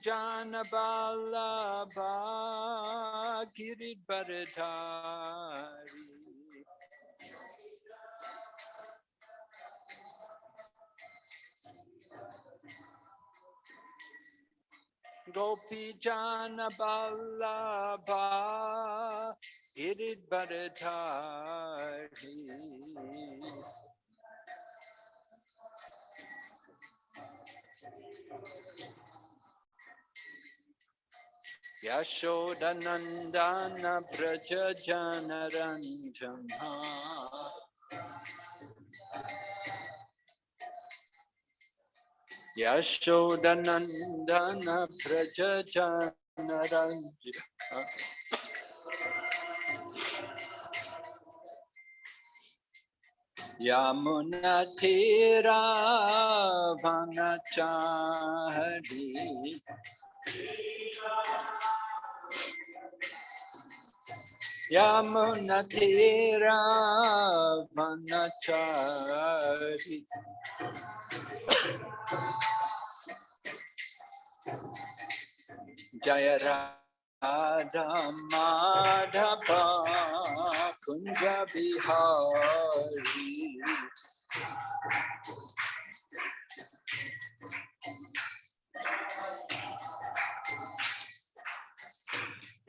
Jana Vallabha Giridharadhari. Gopi Jana Vallabha Giridharadhari. Yashodanandana Braja Janaranjana. Yashodanandana Braja Janaranjana. Yamuna Tira Vanachari. Yamuna Tira Vanachari. Jaya Radha Madhava Kunja Bihari.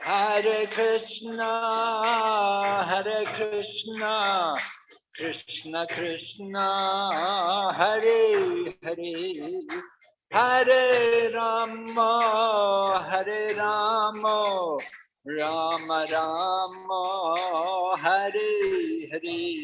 Hare Krishna, Krishna Krishna, Hare Hare, Hare Rama, Rama Rama, Hare Hare.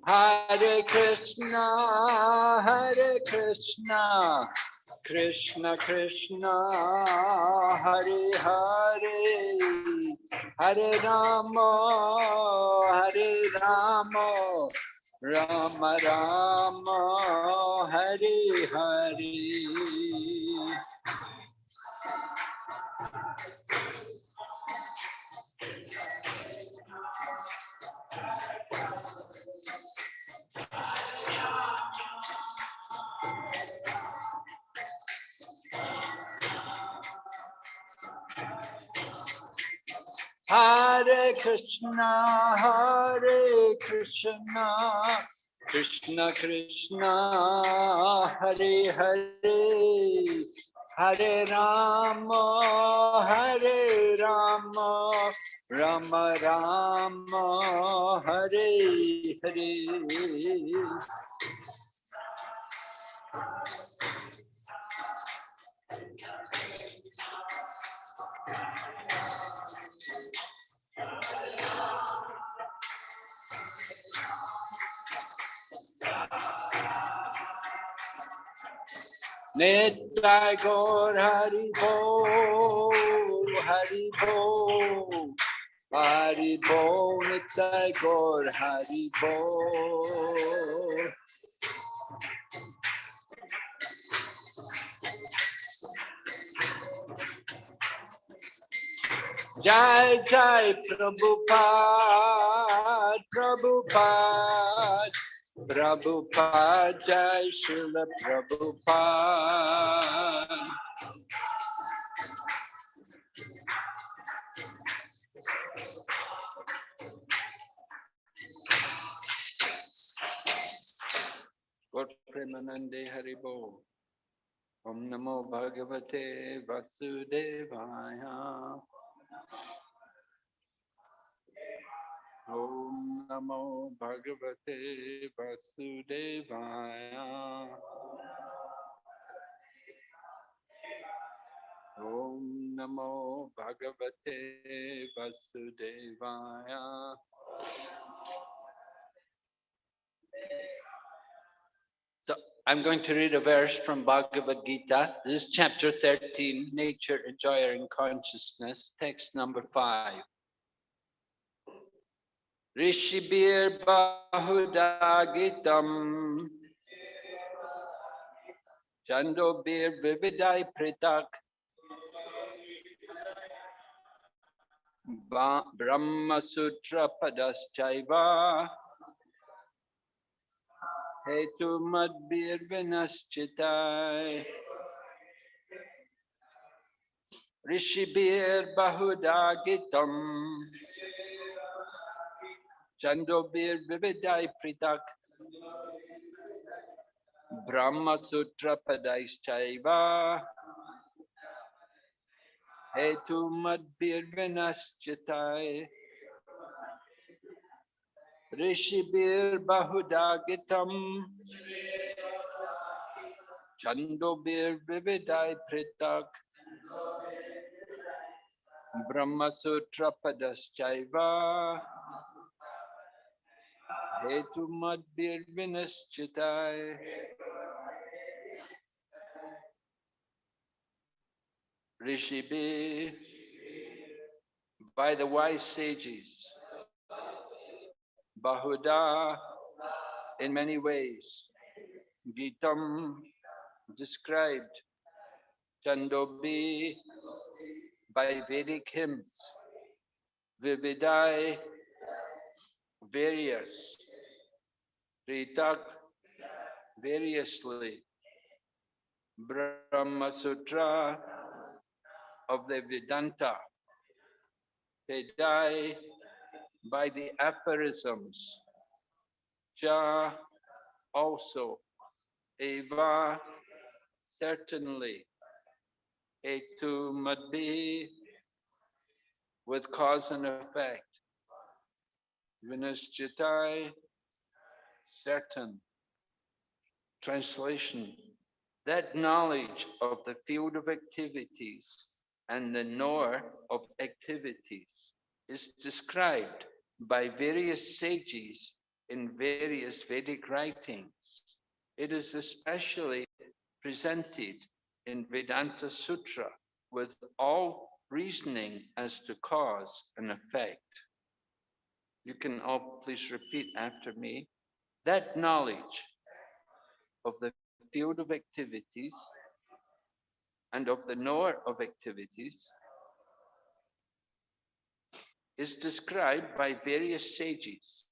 Hare Krishna, Krishna Krishna, Hare Hare, Hare Rama, Rama Rama, Hare Hare. Hare Krishna, Krishna Krishna, Hare Hare, Hare Rama, Rama Rama, Hare Hare. Nitai Gaur Hari Bol, Hari Bol, Hari Bol, Nitai Gaur Hari Bol. Jai Jai Prabhupada, Prabhupada, Jai Srila Prabhupada. Gaur Premanande Haribo. Om Namo Bhagavate Vasudevaya. Om Namo Bhagavate Vasudevaya. Om Namo Bhagavate Vasudevaya. So I'm going to read a verse from Bhagavad Gita. This is chapter 13, Nature, Enjoyer, and Consciousness, text number 5. Rishibir Bahudagitam Chandobir Vividai Pritak Brahma Sutra Padaschaiva Hetu Madbir Vinaschitai Rishibir Bahudagitam Chandobir Vividai Pritak Brahma Sutra Padaschaiva Hetu Madbir Vinaschitai Rishibir Bahudagitam Chandobir Vividai Pritak Brahma Sutra Padaschaiva Hetu Madbir Vinaschitai Rishibir by the wise sages Bahuda in many ways Gitam described Chandobi by Vedic hymns Vividai various Ritak variously Brahma Sutra of the Vedanta Pedai by the aphorisms Cha also Eva certainly Etu Madbi with cause and effect Vinaschitai certain. Translation: that knowledge of the field of activities and the knower of activities is described by various sages in various Vedic writings. It is especially presented in Vedanta Sutra with all reasoning as to cause and effect. You can all please repeat after me. That knowledge of the field of activities and of the knower of activities is described by various sages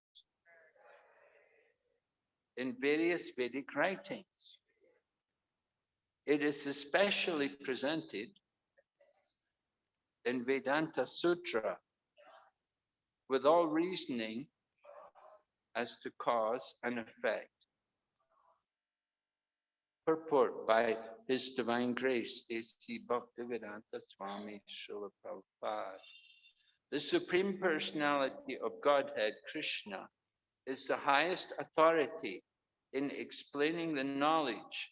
in various Vedic writings. It is especially presented in Vedanta Sutra with all reasoning as to cause and effect. Purport by His Divine Grace, A.C. Bhaktivedanta Swami Srila Prabhupada. The Supreme Personality of Godhead, Krishna, is the highest authority in explaining the knowledge.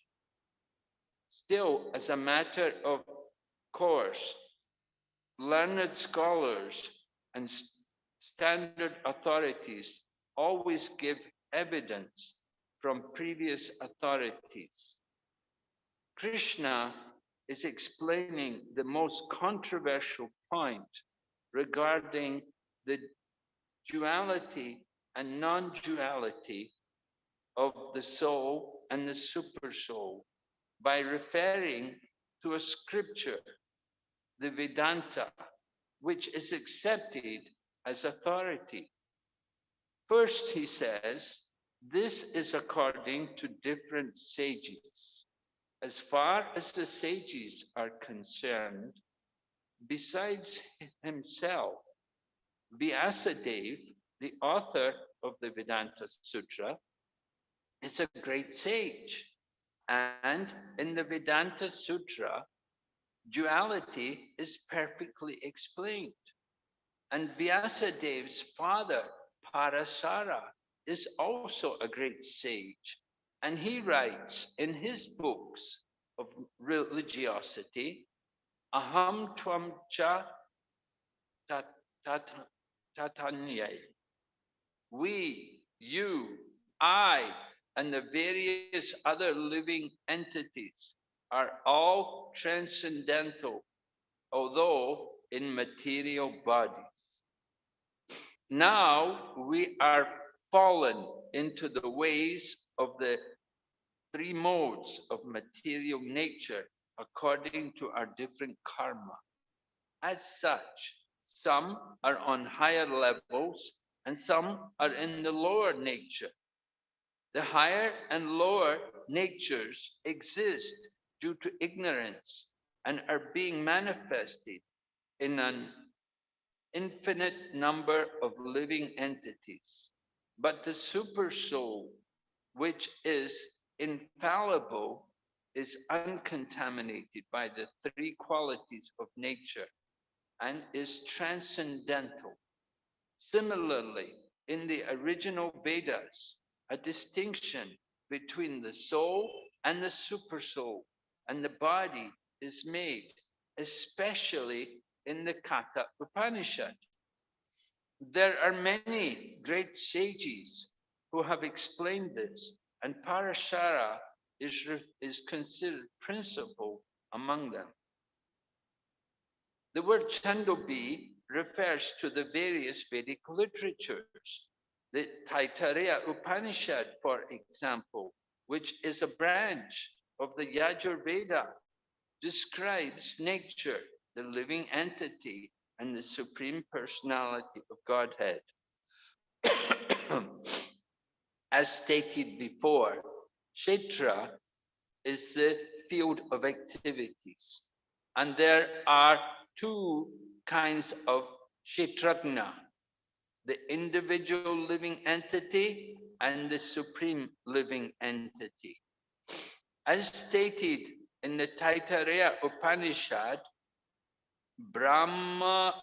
Still, as a matter of course, learned scholars and standard authorities always give evidence from previous authorities. Krishna is explaining the most controversial point regarding the duality and non-duality of the soul and the super soul by referring to a scripture, the Vedanta, which is accepted as authority. First, he says, this is according to different sages. As far as the sages are concerned, besides himself, Vyasadeva, the author of the Vedanta Sutra, is a great sage. And in the Vedanta Sutra, duality is perfectly explained. And Vyasadeva's father, Parasara, is also a great sage. And he writes in his books of religiosity, Aham Tvam Cha Tatanyai. We, you, I, and the various other living entities are all transcendental, although in material bodies. Now we are fallen into the ways of the three modes of material nature according to our different karma. As such, some are on higher levels and some are in the lower nature. The higher and lower natures exist due to ignorance and are being manifested in an infinite number of living entities. But the super soul, which is infallible, is uncontaminated by the three qualities of nature and is transcendental. Similarly, in the original Vedas, a distinction between the soul and the supersoul and the body is made, especially in the Katha Upanishad. There are many great sages who have explained this, and Parashara is considered principal among them. The word Chandobi refers to the various Vedic literatures. The Taittiriya Upanishad, for example, which is a branch of the Yajurveda, describes nature, the living entity, and the supreme personality of Godhead. As stated before, Kshetra is the field of activities, and there are two kinds of Kshetrajna: the individual living entity and the supreme living entity. As stated in the Taittiriya Upanishad, Brahma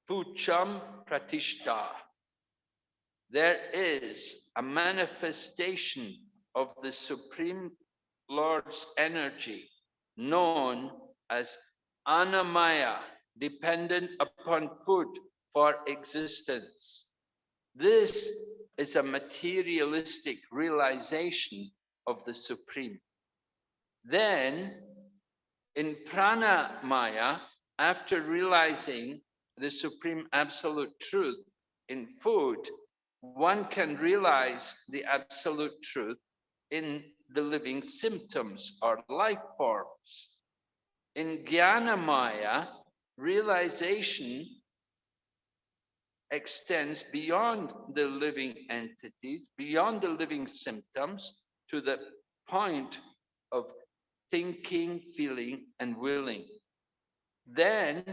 Pucham Pratishta, there is a manifestation of the Supreme Lord's energy known as Anamaya, dependent upon food for existence. This is a materialistic realization of the Supreme. Then, in Pranamaya, after realizing the Supreme Absolute Truth in food, one can realize the Absolute Truth in the living symptoms or life forms. In Jnanamaya, realization extends beyond the living entities, beyond the living symptoms, to the point of thinking, feeling, and willing. Then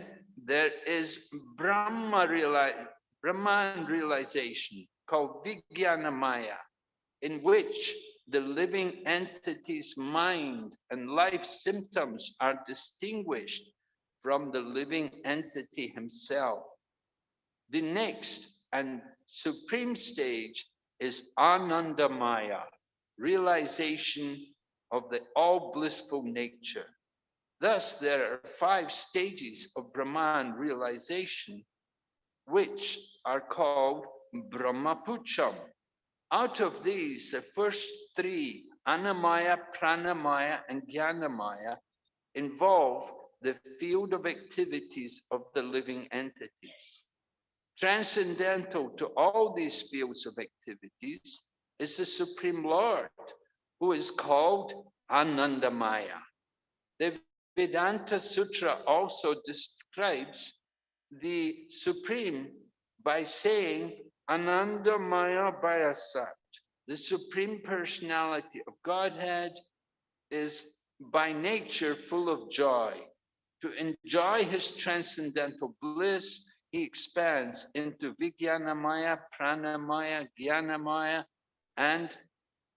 there is Brahman realization called Vijnanamaya, in which the living entity's mind and life symptoms are distinguished from the living entity himself. The next and supreme stage is Anandamaya, realization of the all blissful nature. Thus, there are 5 stages of Brahman realization, which are called Brahmapucham. Out of these, the first 3, Anamaya, Pranamaya, and Jnanamaya, involve the field of activities of the living entities. Transcendental to all these fields of activities is the Supreme Lord, who is called Anandamaya. The Vedanta Sutra also describes the Supreme by saying Anandamaya Bayasat. The Supreme Personality of Godhead is by nature full of joy. To enjoy his transcendental bliss, he expands into Vijnanamaya, Pranamaya, Jnanamaya, and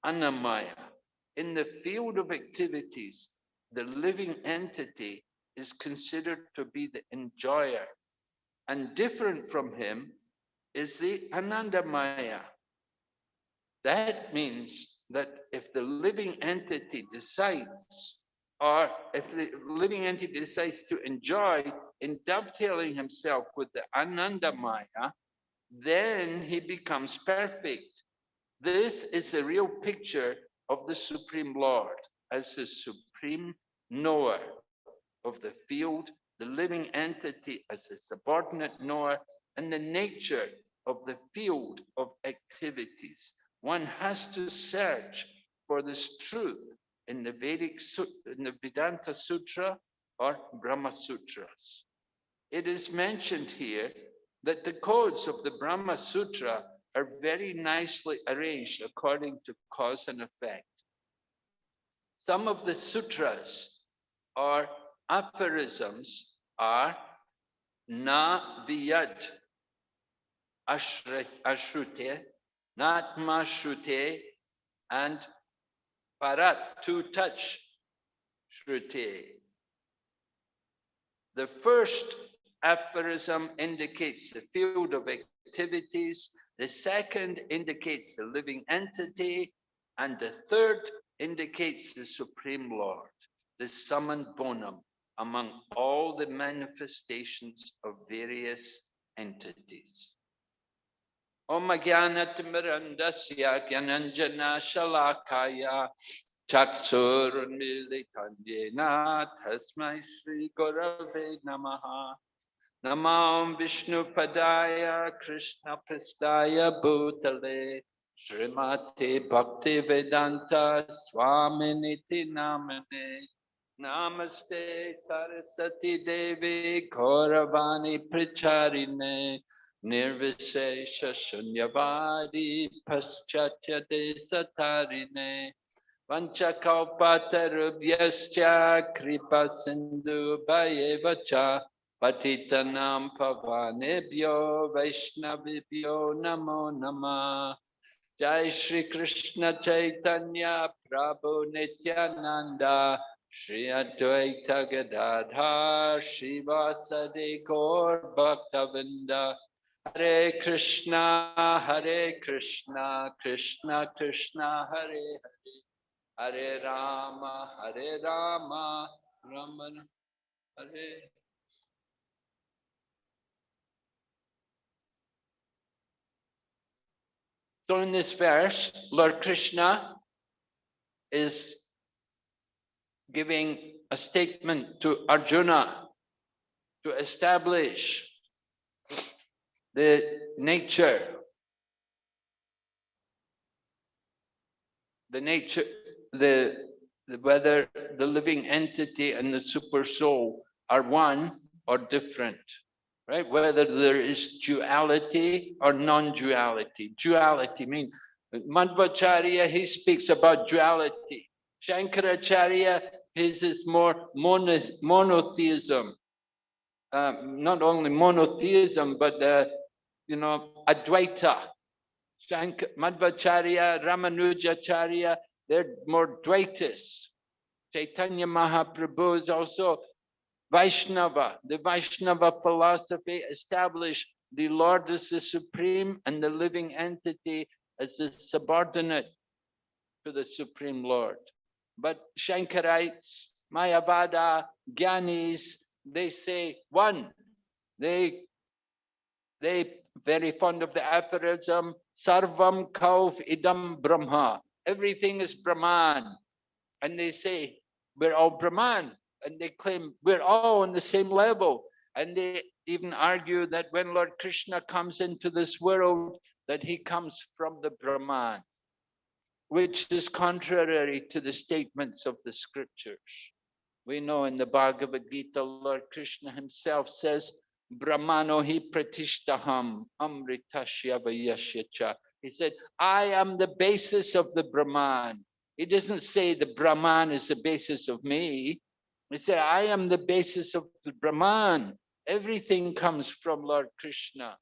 Anamaya. In the field of activities, the living entity is considered to be the enjoyer, and different from him is the Anandamaya. That means that if the living entity decides, or if the living entity decides to enjoy in dovetailing himself with the Anandamaya, then he becomes perfect. This is a real picture of the Supreme Lord as the supreme knower of the field, the living entity as a subordinate knower, and the nature of the field of activities. One has to search for this truth in the in the Vedanta Sutra or Brahma Sutras. It is mentioned here that the codes of the Brahma Sutra are very nicely arranged according to cause and effect. Some of the sutras or aphorisms are na viyad ashrute, natma shrute, and parat, to touch shrute. The first aphorism indicates the field of activities, the second indicates the living entity, and the third indicates the Supreme Lord, the summum bonum among all the manifestations of various entities. Om Jnanatimirandasya Jnananjana Shalakaya Chaksurunmilitanyena Tasmai Shri Gurave Namaha. Namam Vishnu Padaya Krishna Prastaya Bhutale Srimati Bhakti Vedanta Swaminiti Namane. Namaste Saraswati Devi Gauravani Pracharine Nirvishesha Shunyavadi Paschatya Desatarine Vanchakalpatarubhyascha Kripa Sindhu Bhayevacha Patitanam Pavanebhyo Vaishnavibhyo Namo Namah. Jai Shri Krishna Chaitanya Prabhu Nityananda Shri Advaita Gadadhar Shivasadi Gaur Bhaktavinda. Hare Krishna, Krishna Krishna, Hare Hare Rama, Rama Hare. So in this verse, Lord Krishna is giving a statement to Arjuna to establish the nature, whether the living entity and the super soul are one or different, right? Whether there is duality or non-duality. Duality means Madhvacharya, he speaks about duality. Shankaracharya, his is more monotheism. Not only monotheism, but Advaita. Madhvacharya, Ramanujacharya, they're more Dvaitis. Chaitanya Mahaprabhu is also Vaishnava. The Vaishnava philosophy established the Lord as the supreme and the living entity as the subordinate to the Supreme Lord. But Shankarites, Mayavada, Gyanis, they say one. They very fond of the aphorism, Sarvam Kauf Idam Brahma. Everything is Brahman. And they say, we're all Brahman. And they claim we're all on the same level. And they even argue that when Lord Krishna comes into this world, that he comes from the Brahman, which is contrary to the statements of the scriptures. We know in the Bhagavad Gita, Lord Krishna himself says, Brahmano hi pratishtaham amritashya vayashyacha. He said, I am the basis of the Brahman. He doesn't say the Brahman is the basis of me. He said, I am the basis of the Brahman. Everything comes from Lord Krishna.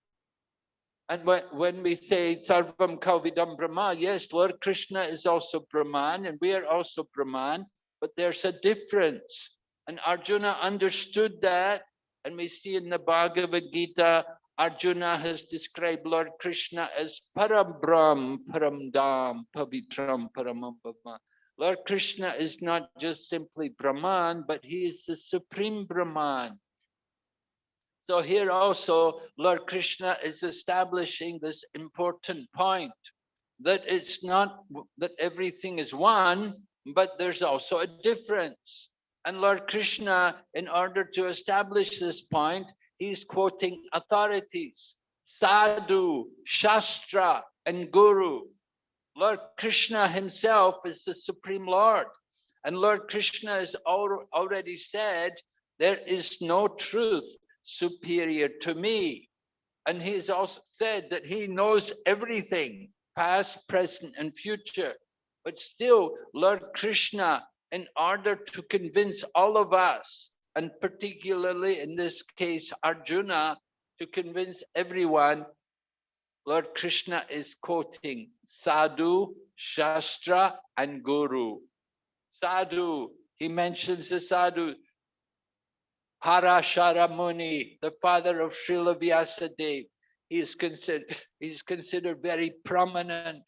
And when we say Sarvam Kalvidam Brahma, yes, Lord Krishna is also Brahman and we are also Brahman, but there's a difference. And Arjuna understood that. And we see in the Bhagavad Gita, Arjuna has described Lord Krishna as Parabram, Paramdam, Pavitram, Paramambhava. Lord Krishna is not just simply Brahman, but he is the supreme Brahman. So here also, Lord Krishna is establishing this important point, that it's not that everything is one, but there's also a difference. And Lord Krishna, in order to establish this point, he's quoting authorities, sadhu, shastra, and guru. Lord Krishna himself is the Supreme Lord. And Lord Krishna has already said, there is no truth superior to me. And he's also said that he knows everything, past, present, and future. But still, Lord Krishna, in order to convince all of us, and particularly in this case, Arjuna, to convince everyone, Lord Krishna is quoting Sadhu, Shastra, and Guru. Sadhu, he mentions the Sadhu, Parashara Muni, the father of Srila Vyasadeva. He's considered very prominent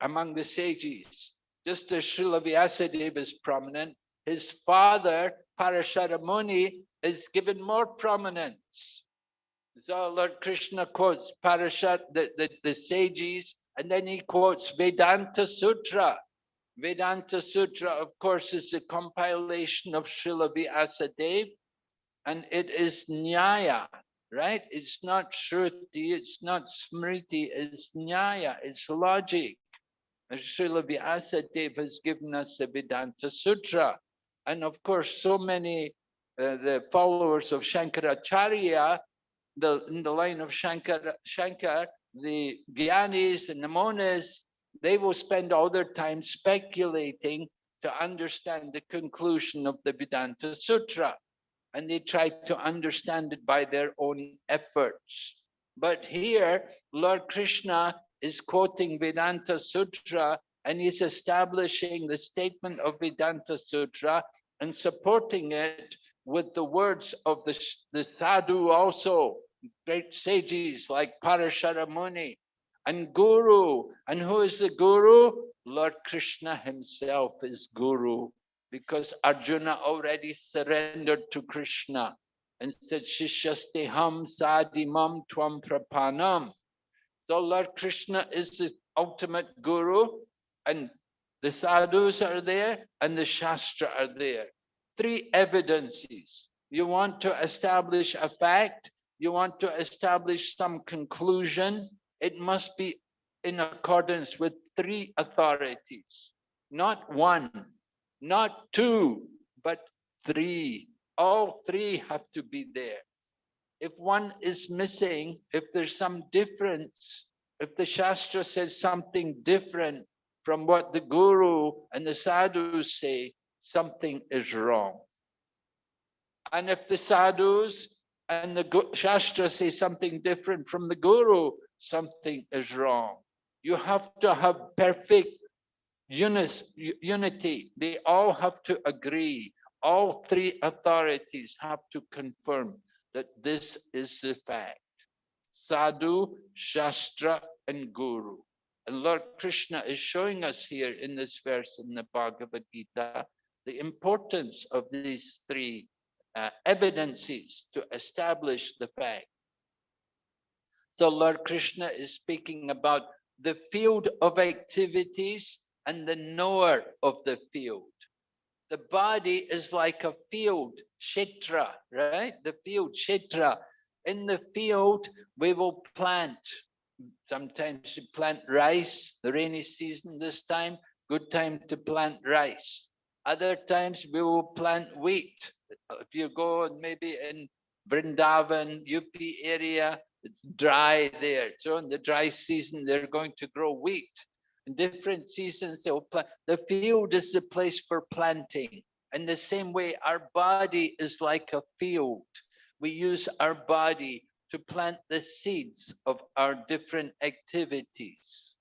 among the sages. Just as Srila Vyasadeva is prominent, his father, Parashara Muni, is given more prominence. So Lord Krishna quotes Parashat, the sages, and then he quotes Vedanta Sutra. Vedanta Sutra, of course, is a compilation of Srila Vyasadeva, and it is Nyaya, right? It's not Shruti, it's not Smriti, it's Nyaya, it's logic. And Srila Vyasadeva has given us the Vedanta Sutra. And of course, so many the followers of Shankaracharya, in the line of Shankar, the Gyanis and the Monas, they will spend all their time speculating to understand the conclusion of the Vedanta Sutra. And they try to understand it by their own efforts. But here, Lord Krishna is quoting Vedanta Sutra, and he's establishing the statement of Vedanta Sutra and supporting it with the words of the sadhu also, great sages like Parashara Muni, and Guru. And who is the Guru? Lord Krishna himself is Guru, because Arjuna already surrendered to Krishna and said, Shishasteham sadimam tvam prapanam. So Lord Krishna is the ultimate Guru, and the sadhus are there and the Shastra are there. Three evidences. You want to establish a fact, you want to establish some conclusion, it must be in accordance with three authorities, not one, not two, but three. All three have to be there. If one is missing, if there's some difference, if the Shastra says something different from what the Guru and the sadhus say, something is wrong. And if the sadhus and the Shastra say something different from the Guru, something is wrong. You have to have perfect unity. They all have to agree. All three authorities have to confirm that this is the fact. Sadhu, Shastra, and Guru. And Lord Krishna is showing us here in this verse in the Bhagavad Gita the importance of these three evidences to establish the fact. So Lord Krishna is speaking about the field of activities and the knower of the field. The body is like a field, kshetra, right? The field, kshetra. In the field, we will plant. Sometimes you plant rice, the rainy season this time, good time to plant rice. Other times we will plant wheat. If you go maybe in Vrindavan, UP area, it's dry there. So in the dry season, they're going to grow wheat. In different seasons, they will plant. The field is the place for planting. In the same way, our body is like a field. We use our body to plant the seeds of our different activities.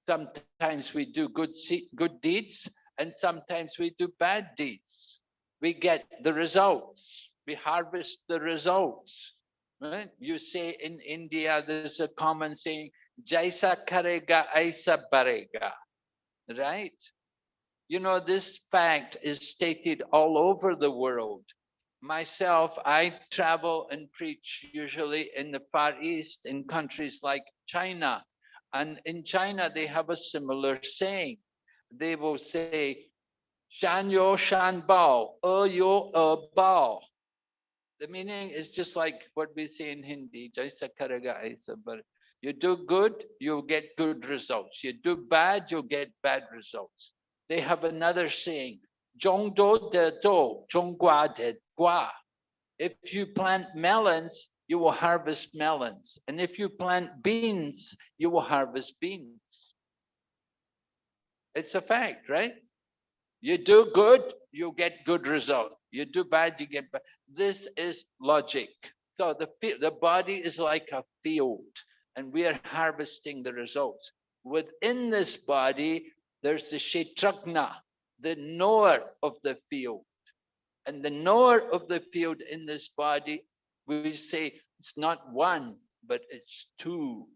Sometimes we do good deeds, and sometimes we do bad deeds. We get the results. We harvest the results. Right? You say in India, there's a common saying, Jaisa karega, aisa barega. Right? You know, this fact is stated all over the world. Myself, I travel and preach usually in the Far East, in countries like China. And in China, they have a similar saying. They will say, Shan yo shan bao, yo bao. The meaning is just like what we say in Hindi, Jaisa karega aisa bar. You do good, you'll get good results. You do bad, you'll get bad results. They have another saying, Zhong do de do, zhong gua de gua. If you plant melons, you will harvest melons. And if you plant beans, you will harvest beans. It's a fact, right? You do good, you get good result. You do bad, you get bad. This is logic. So the body is like a field, and we are harvesting the results. Within this body, there's the Kshetrajna, the knower of the field. And the knower of the field in this body, we say it's not one, but it's two.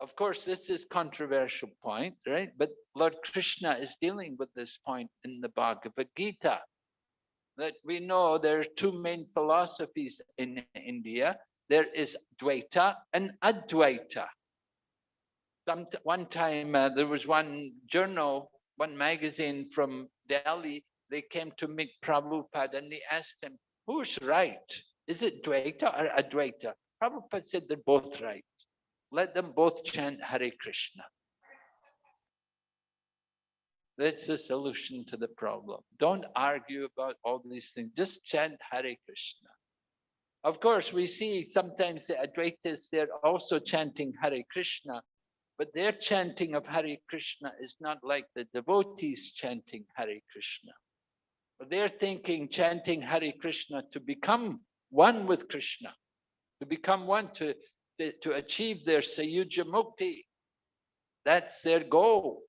Of course, this is controversial point, right? But Lord Krishna is dealing with this point in the Bhagavad Gita, that we know there are two main philosophies in India. There is Dvaita and Advaita. One time there was one journal, one magazine from Delhi. They came to meet Prabhupada and they asked him, who's right? Is it Dvaita or Advaita? Prabhupada said they're both right. Let them both chant Hare Krishna. That's the solution to the problem. Don't argue about all these things. Just chant Hare Krishna. Of course, we see sometimes the Advaitas, they're also chanting Hare Krishna, but their chanting of Hare Krishna is not like the devotees chanting Hare Krishna. They're thinking, chanting Hare Krishna to become one with Krishna, to become one, to achieve their Sayuja Mukti. That's their goal.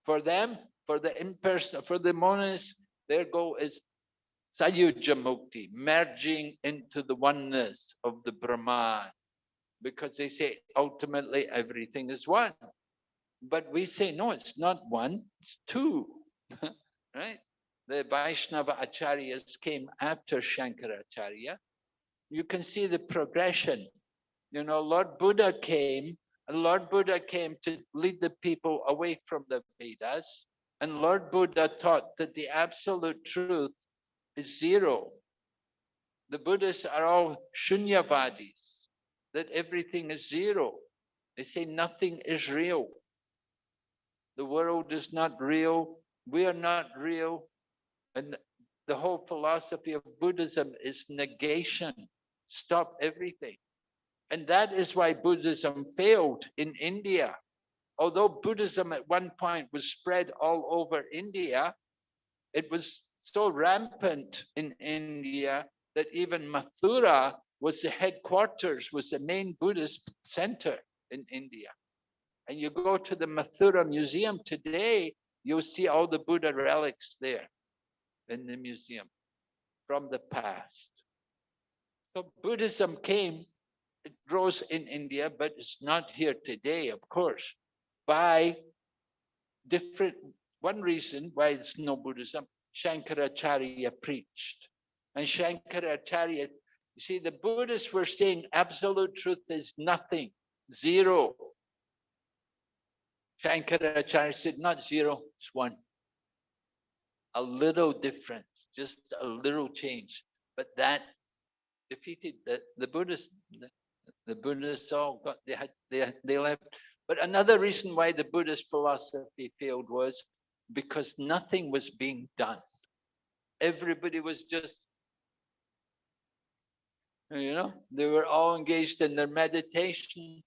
For them, for the impersonal, for the monists, their goal is Sayuja Mukti, merging into the oneness of the Brahman, because they say ultimately everything is one. But we say, no, it's not one, it's two, right? The Vaishnava Acharyas came after Shankaracharya. You can see the progression. You know, Lord Buddha came, and Lord Buddha came to lead the people away from the Vedas. And Lord Buddha taught that the absolute truth is zero. The Buddhists are all shunyavadis, that everything is zero. They say nothing is real. The world is not real. We are not real. And the whole philosophy of Buddhism is negation. Stop everything. And that is why Buddhism failed in India. Although Buddhism at one point was spread all over India, it was so rampant in India that even Mathura was the headquarters, was the main Buddhist center in India. And you go to the Mathura Museum today, you'll see all the Buddha relics there in the museum from the past. So Buddhism came, it grows in India, but it's not here today, of course, by different, one reason why it's no Buddhism, Shankaracharya preached. And Shankaracharya, you see, the Buddhists were saying absolute truth is nothing, zero. Shankaracharya said, not zero, it's one. A little difference, just a little change. But that defeated the Buddhists. The Buddhists all got, they left. But another reason why the Buddhist philosophy failed was because nothing was being done. Everybody was just, you know, they were all engaged in their meditation.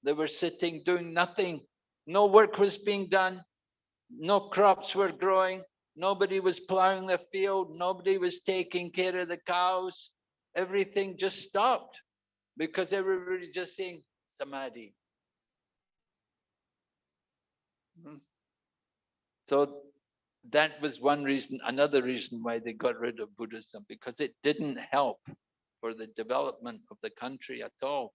They were sitting doing nothing. No work was being done. No crops were growing. Nobody was plowing the field. Nobody was taking care of the cows. Everything just stopped because everybody just saying samadhi. So that was one reason, another reason why they got rid of Buddhism, because it didn't help for the development of the country at all.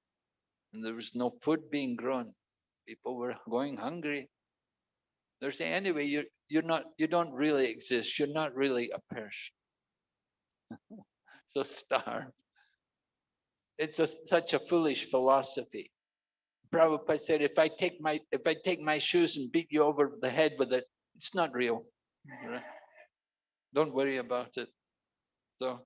And there was no food being grown. People were going hungry. They're saying, anyway, you don't really exist. You're not really a person. So starve. It's such a foolish philosophy. Prabhupada said, if I take my shoes and beat you over the head with it, it's not real. Right? Don't worry about it. So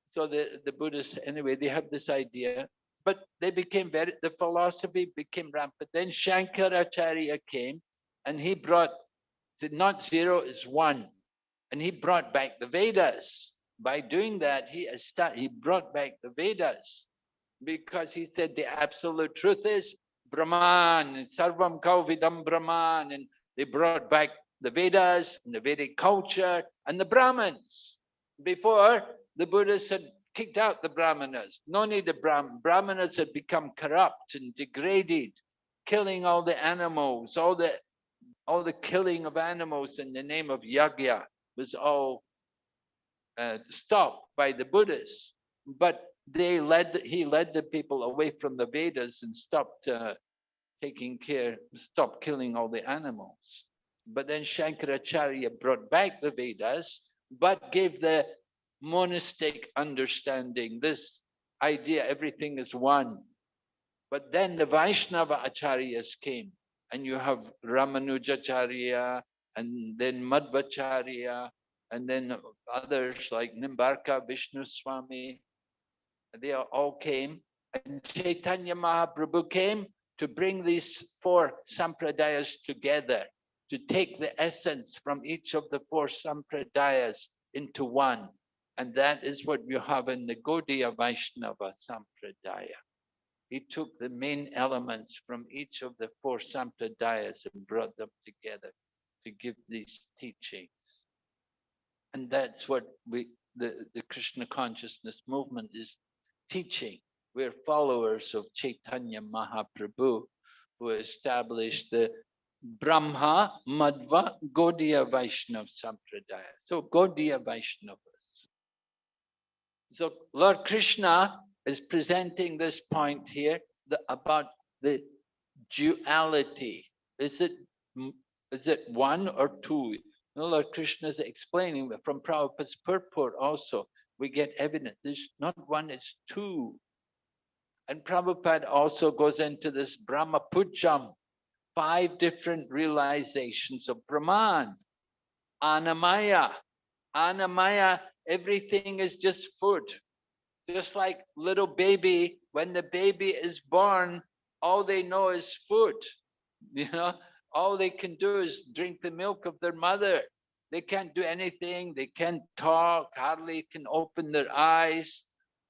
So the Buddhists, anyway, they have this idea, but they became the philosophy became rampant. Then Shankaracharya came and he brought, not zero is one. And he brought back the Vedas. By doing that, he brought back the Vedas because he said the absolute truth is Brahman, and Sarvam Kauvidam Brahman, and they brought back the Vedas and the Vedic culture and the Brahmins. Before, the Buddhists had kicked out the Brahmanas. No need of Brahmanas had become corrupt and degraded, killing all the animals, all the killing of animals in the name of yagya was all stopped by the Buddhists. But he led the people away from the Vedas and stopped stopped killing all the animals. But then Shankaracharya brought back the Vedas, but gave the monastic understanding, this idea everything is one. But then the Vaishnava acharyas came, and you have Ramanujacharya, and then Madhvacharya, and then others like Nimbarka, Vishnu Swami. They all came, and Chaitanya Mahaprabhu came to bring these four sampradayas together, to take the essence from each of the four sampradayas into one. And that is what you have in the Gaudiya Vaishnava Sampradaya. He took the main elements from each of the four sampradayas and brought them together to give these teachings. And that's what the Krishna consciousness movement is teaching. We're followers of Chaitanya Mahaprabhu, who established the Brahma, Madhva, Gaudiya Vaishnava Sampradaya. So Gaudiya Vaishnavas. So Lord Krishna is presenting this point here about the duality. Is it one or two? Lord Krishna is explaining that from Prabhupada's purport also, we get evidence. There's not one, it's two. And Prabhupada also goes into this Brahma Pujam, 5 different realizations of Brahman. Anamaya. Anamaya, everything is just food. Just like little baby, when the baby is born, all they know is food. All they can do is drink the milk of their mother. They can't do anything. They can't talk, hardly can open their eyes.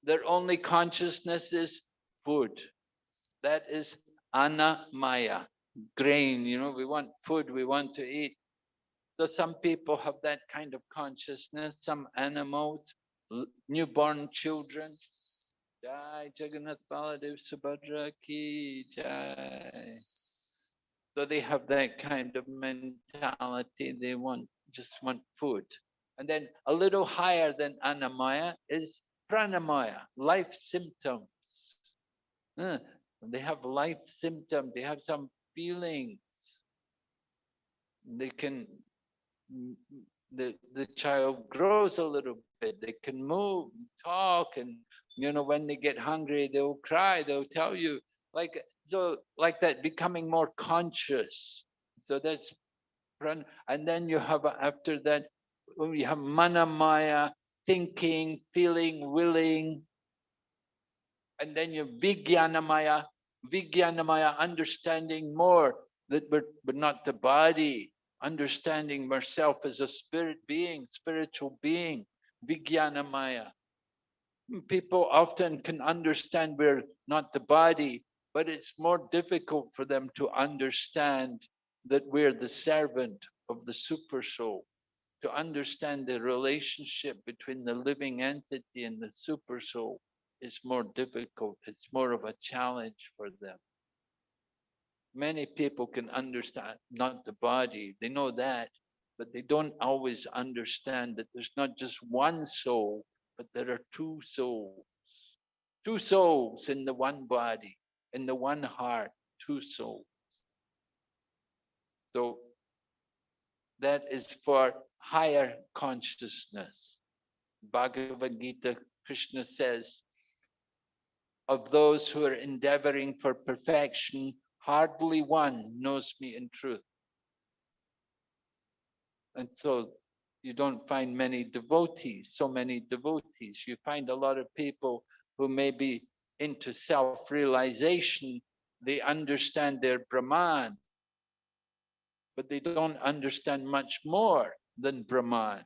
Their only consciousness is food. That is anamaya, grain. We want food, we want to eat. So some people have that kind of consciousness, some animals, newborn children. Jai Jagannath Baladev Subhadra Ki Jai. So they have that kind of mentality. They just want food. And then a little higher than Anamaya is Pranamaya, life symptoms. They have life symptoms. They have some feelings. They can, the child grows a little bit. They can move, talk, and when they get hungry, they'll cry. They'll tell you, like that, becoming more conscious. So that's and then you have after that, you have Manamaya, thinking, feeling, willing, and then you Vijnanamaya, understanding more that but not the body, understanding myself as a spiritual being, Vijnanamaya. People often can understand we're not the body, but it's more difficult for them to understand that we're the servant of the super soul. To understand the relationship between the living entity and the super soul is more difficult. It's more of a challenge for them. Many people can understand not the body, they know that, but they don't always understand that there's not just one soul, but there are two souls. Two souls in the one body, in the one heart, two souls. So that is for higher consciousness. Bhagavad Gita, Krishna says, of those who are endeavoring for perfection, hardly one knows me in truth. And so You don't find many devotees, so many devotees. You find a lot of people who may be into self-realization. They understand their Brahman, but they don't understand much more than Brahman.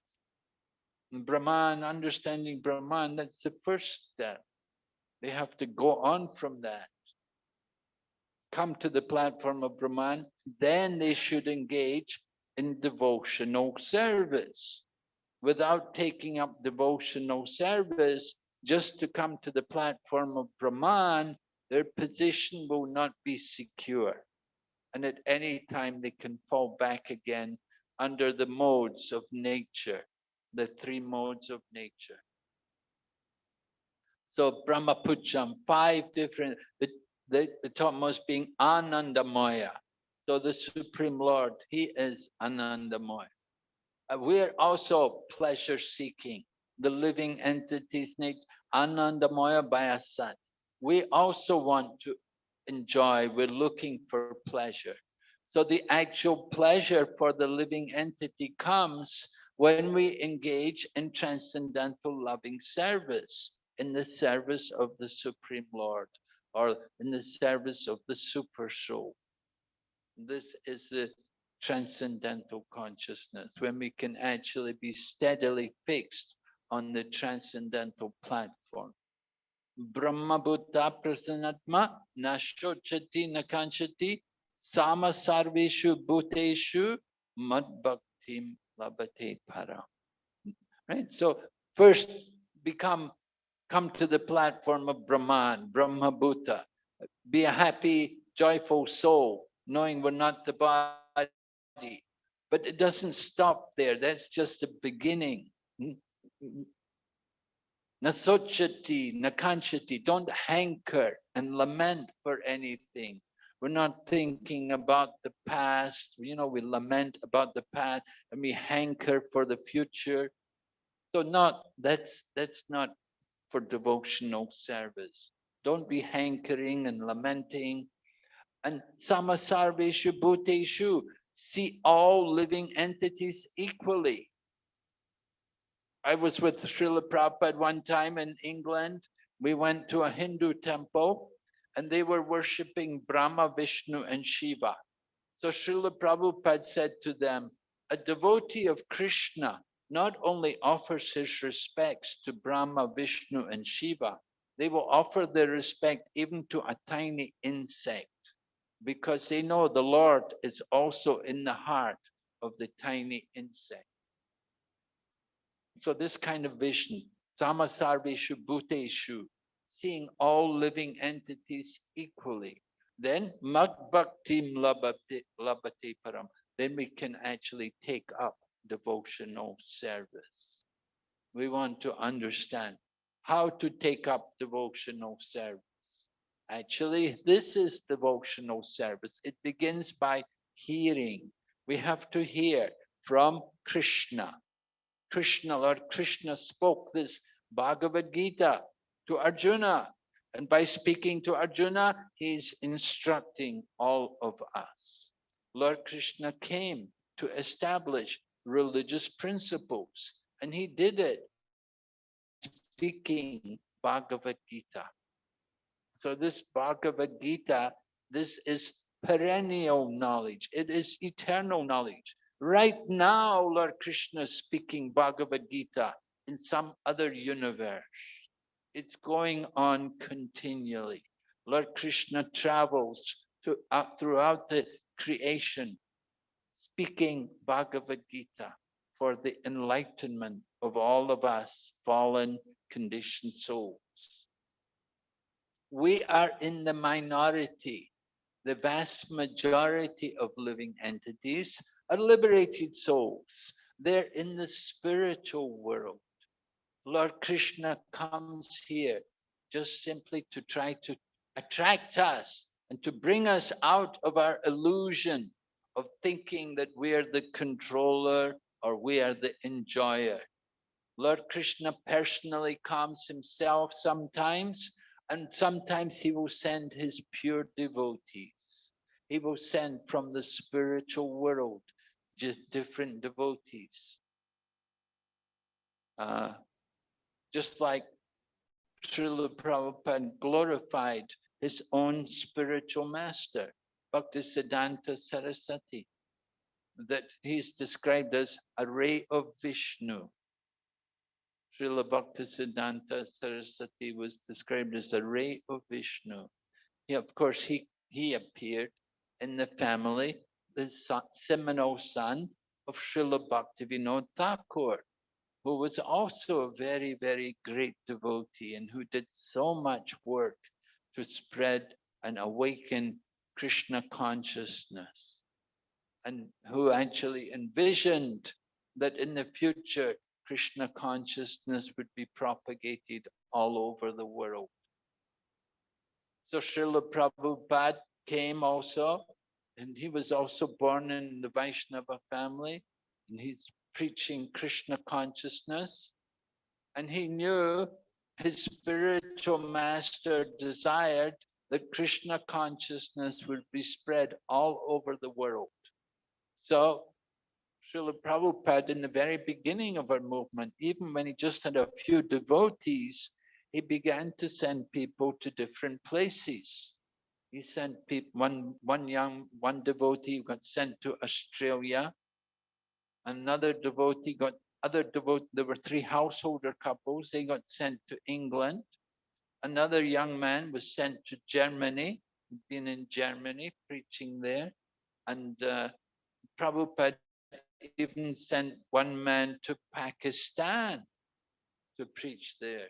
And Brahman, understanding Brahman, that's the first step. They have to go on from that, come to the platform of Brahman, then they should engage in devotional service. Without taking up devotional service, just to come to the platform of Brahman, their position will not be secure. And at any time they can fall back again under the modes of nature, the three modes of nature. So Brahmapujam, five different, the topmost being Anandamaya. So the Supreme Lord, He is Anandamaya. We're also pleasure seeking. The living entities need Anandamaya Bayasat. We also want to enjoy, we're looking for pleasure. So the actual pleasure for the living entity comes when we engage in transcendental loving service, in the service of the Supreme Lord, or in the service of the Super Soul. This is the transcendental consciousness, when we can actually be steadily fixed on the transcendental platform. Brahma Buddha Prasanatma Nashochati Nakanchati Sama Sarveshu Bhuteshu Mad Bhaktim Labate Para. Right? So first come to the platform of Brahman, Brahma Buddha. Be a happy, joyful soul, knowing we're not the body. But it doesn't stop there. That's just the beginning. Nasochati, nakanchati. Don't hanker and lament for anything. We're not thinking about the past. We lament about the past and we hanker for the future. So that's not for devotional service. Don't be hankering and lamenting. And samasarveshu bhuteshu, see all living entities equally. I was with Srila Prabhupada one time in England. We went to a Hindu temple and they were worshipping Brahma, Vishnu, and Shiva. So Srila Prabhupada said to them, a devotee of Krishna not only offers his respects to Brahma, Vishnu, and Shiva, they will offer their respect even to a tiny insect, because they know the Lord is also in the heart of the tiny insect. So this kind of vision, samasarveshu bhuteshu, seeing all living entities equally, then mad bhaktim labate param, then we can actually take up devotional service. We want to understand how to take up devotional service. Actually, this is devotional service. It begins by hearing. We have to hear from Krishna. Lord Krishna spoke this Bhagavad Gita to Arjuna. And by speaking to Arjuna, he's instructing all of us. Lord Krishna came to establish religious principles, and he did it by speaking Bhagavad Gita. So this Bhagavad Gita, this is perennial knowledge. It is eternal knowledge. Right now, Lord Krishna is speaking Bhagavad Gita in some other universe. It's going on continually. Lord Krishna travels throughout the creation, speaking Bhagavad Gita for the enlightenment of all of us fallen, conditioned souls. We are in the minority. The vast majority of living entities are liberated souls. They're in the spiritual world. Lord Krishna comes here just simply to try to attract us and to bring us out of our illusion of thinking that we are the controller or we are the enjoyer. Lord Krishna personally comes himself sometimes, and sometimes he will send his pure devotees. He will send from the spiritual world just different devotees. Uh, just like Srila Prabhupada glorified his own spiritual master, Bhaktisiddhanta Saraswati, that he's described as a ray of Vishnu. Srila Bhaktisiddhanta Saraswati was described as a ray of Vishnu. Of course, he appeared in the family, the seminal son of Srila Bhaktivinoda Thakur, who was also a very, very great devotee and who did so much work to spread and awaken Krishna consciousness, and who actually envisioned that in the future Krishna consciousness would be propagated all over the world. So Srila Prabhupada came also, and he was also born in the Vaishnava family, and he's preaching Krishna consciousness. And he knew his spiritual master desired that Krishna consciousness would be spread all over the world. So Srila Prabhupada, in the very beginning of our movement, even when he just had a few devotees, he began to send people to different places. He sent people, one devotee got sent to Australia, another devotee got, there were three householder couples, they got sent to England. Another young man was sent to Germany, he'd been in Germany preaching there. And Prabhupada even sent one man to Pakistan to preach there.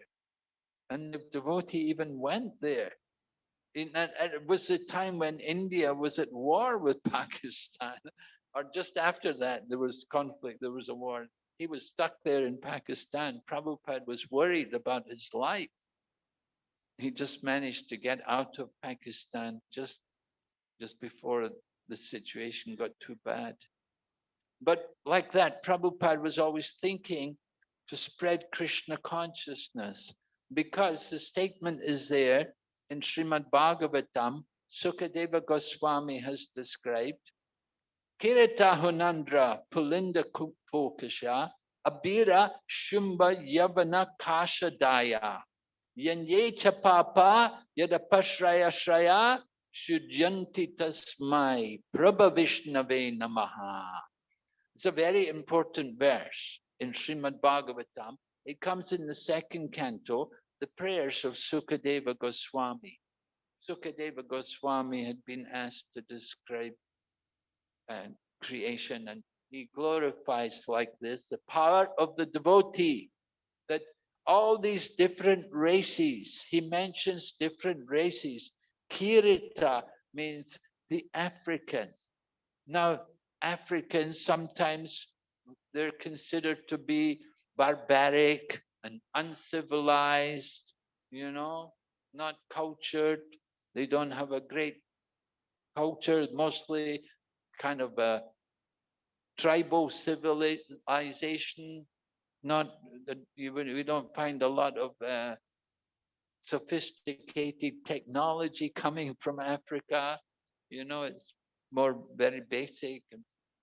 And the devotee even went there. It was a time when India was at war with Pakistan, or just after that, there was conflict, there was a war. He was stuck there in Pakistan. Prabhupada was worried about his life. He just managed to get out of Pakistan just before the situation got too bad. But like that, Prabhupada was always thinking to spread Krishna consciousness, because the statement is there in Srimad Bhagavatam. Sukadeva Goswami has described Kirita Hunandra Pulinda Kupokasha Abira Shumba Yavana Kasha Daya Yanye Chapapa Yadapashraya Shraya Shudyanti Tasmai Prabha Vishnave Namaha. It's a very important verse in Srimad Bhagavatam. It comes in the second canto, the prayers of Sukadeva Goswami. Sukadeva Goswami had been asked to describe creation, and he glorifies like this the power of the devotee, that all these different races, he mentions different races. Kirita means the African. Now, Africans, sometimes they're considered to be barbaric and uncivilized, not cultured. They don't have a great culture, mostly kind of a tribal civilization. Not that we don't find a lot of sophisticated technology coming from Africa. It's more very basic.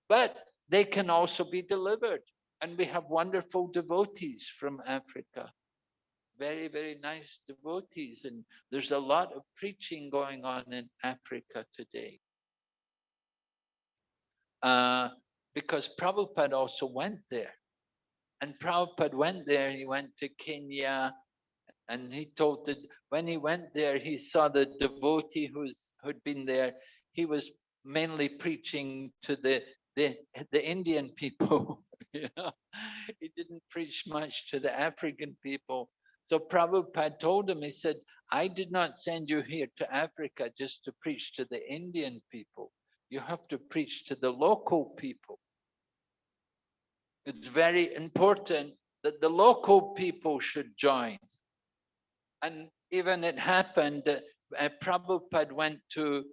But they can also be delivered. And we have wonderful devotees from Africa. Very, very nice devotees. And there's a lot of preaching going on in Africa today. Because Prabhupada also went there. And Prabhupada went there, he went to Kenya, and he told that when he went there, he saw the devotee who'd been there. He was mainly preaching to the Indian people. He didn't preach much to the African people. So Prabhupada told him, he said, I did not send you here to Africa just to preach to the Indian people. You have to preach to the local people. It's very important that the local people should join. And even it happened that Prabhupada went to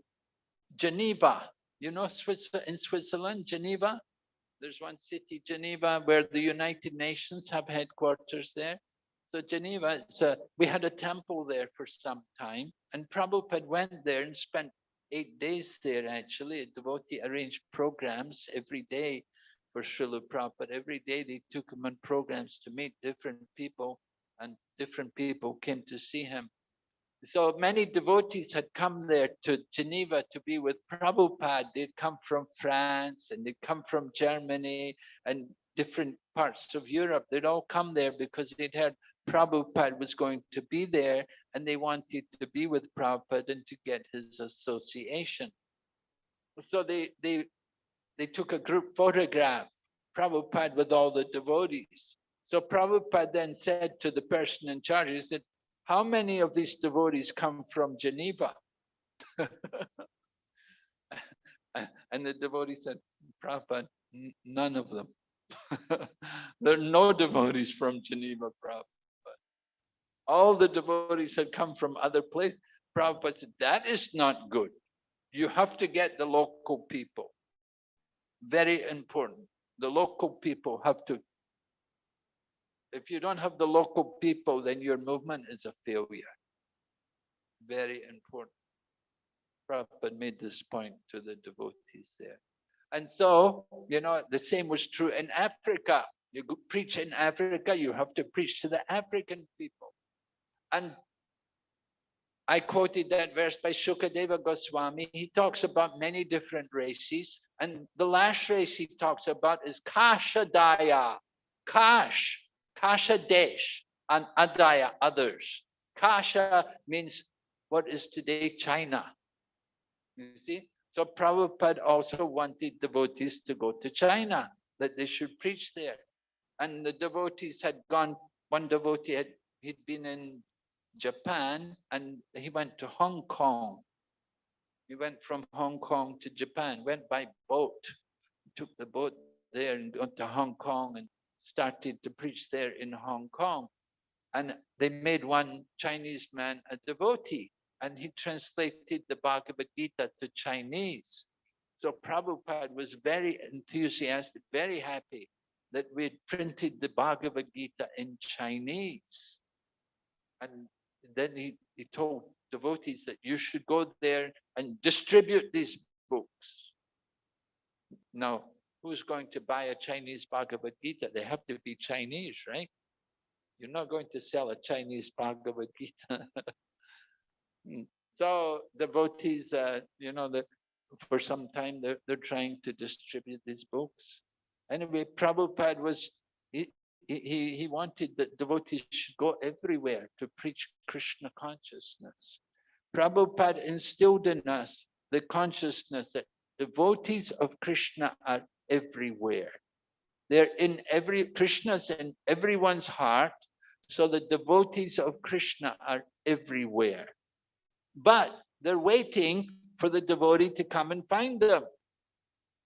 Geneva, in Switzerland, Geneva. There's one city, Geneva, where the United Nations have headquarters there. So Geneva, we had a temple there for some time, and Prabhupada went there and spent 8 days there, actually. A devotee arranged programs every day. for Srila Prabhupada. Every day they took him on programs to meet different people, and different people came to see him. So many devotees had come there to Geneva to be with Prabhupada. They'd come from France and they'd come from Germany and different parts of Europe. They'd all come there because they'd heard Prabhupada was going to be there, and they wanted to be with Prabhupada and to get his association. So they took a group photograph, Prabhupada with all the devotees. So Prabhupada then said to the person in charge, he said, how many of these devotees come from Geneva? And the devotee said, Prabhupada, none of them. There are no devotees from Geneva, Prabhupada. All the devotees had come from other places. Prabhupada said, that is not good. You have to get the local people. Very important. The local people have to. If you don't have the local people, then your movement is a failure. Very important. Prabhupada made this point to the devotees there. And so, the same was true in Africa. You preach in Africa, you have to preach to the African people. And I quoted that verse by Shukadeva Goswami. He talks about many different races. And the last race he talks about is Kashadaya. Kasha Desh, and Adaya, others. Kasha means what is today China. You see? So Prabhupada also wanted devotees to go to China, that they should preach there. And the devotees had gone, one devotee he'd been in Japan, and he went to Hong Kong. He went from Hong Kong to Japan, went by boat, took the boat there and went to Hong Kong and started to preach there in Hong Kong. And they made one Chinese man a devotee, and he translated the Bhagavad Gita to Chinese. So Prabhupada was very enthusiastic, very happy that we had printed the Bhagavad Gita in Chinese. And then he told devotees that you should go there and distribute these books. Now, who's going to buy a Chinese Bhagavad Gita? They have to be Chinese, right? You're not going to sell a Chinese Bhagavad Gita. So devotees, for some time they're trying to distribute these books. Anyway, Prabhupada he wanted that devotees should go everywhere to preach Krishna consciousness. Prabhupada instilled in us the consciousness that devotees of Krishna are everywhere. They're in Krishna's in everyone's heart. So the devotees of Krishna are everywhere. But they're waiting for the devotee to come and find them.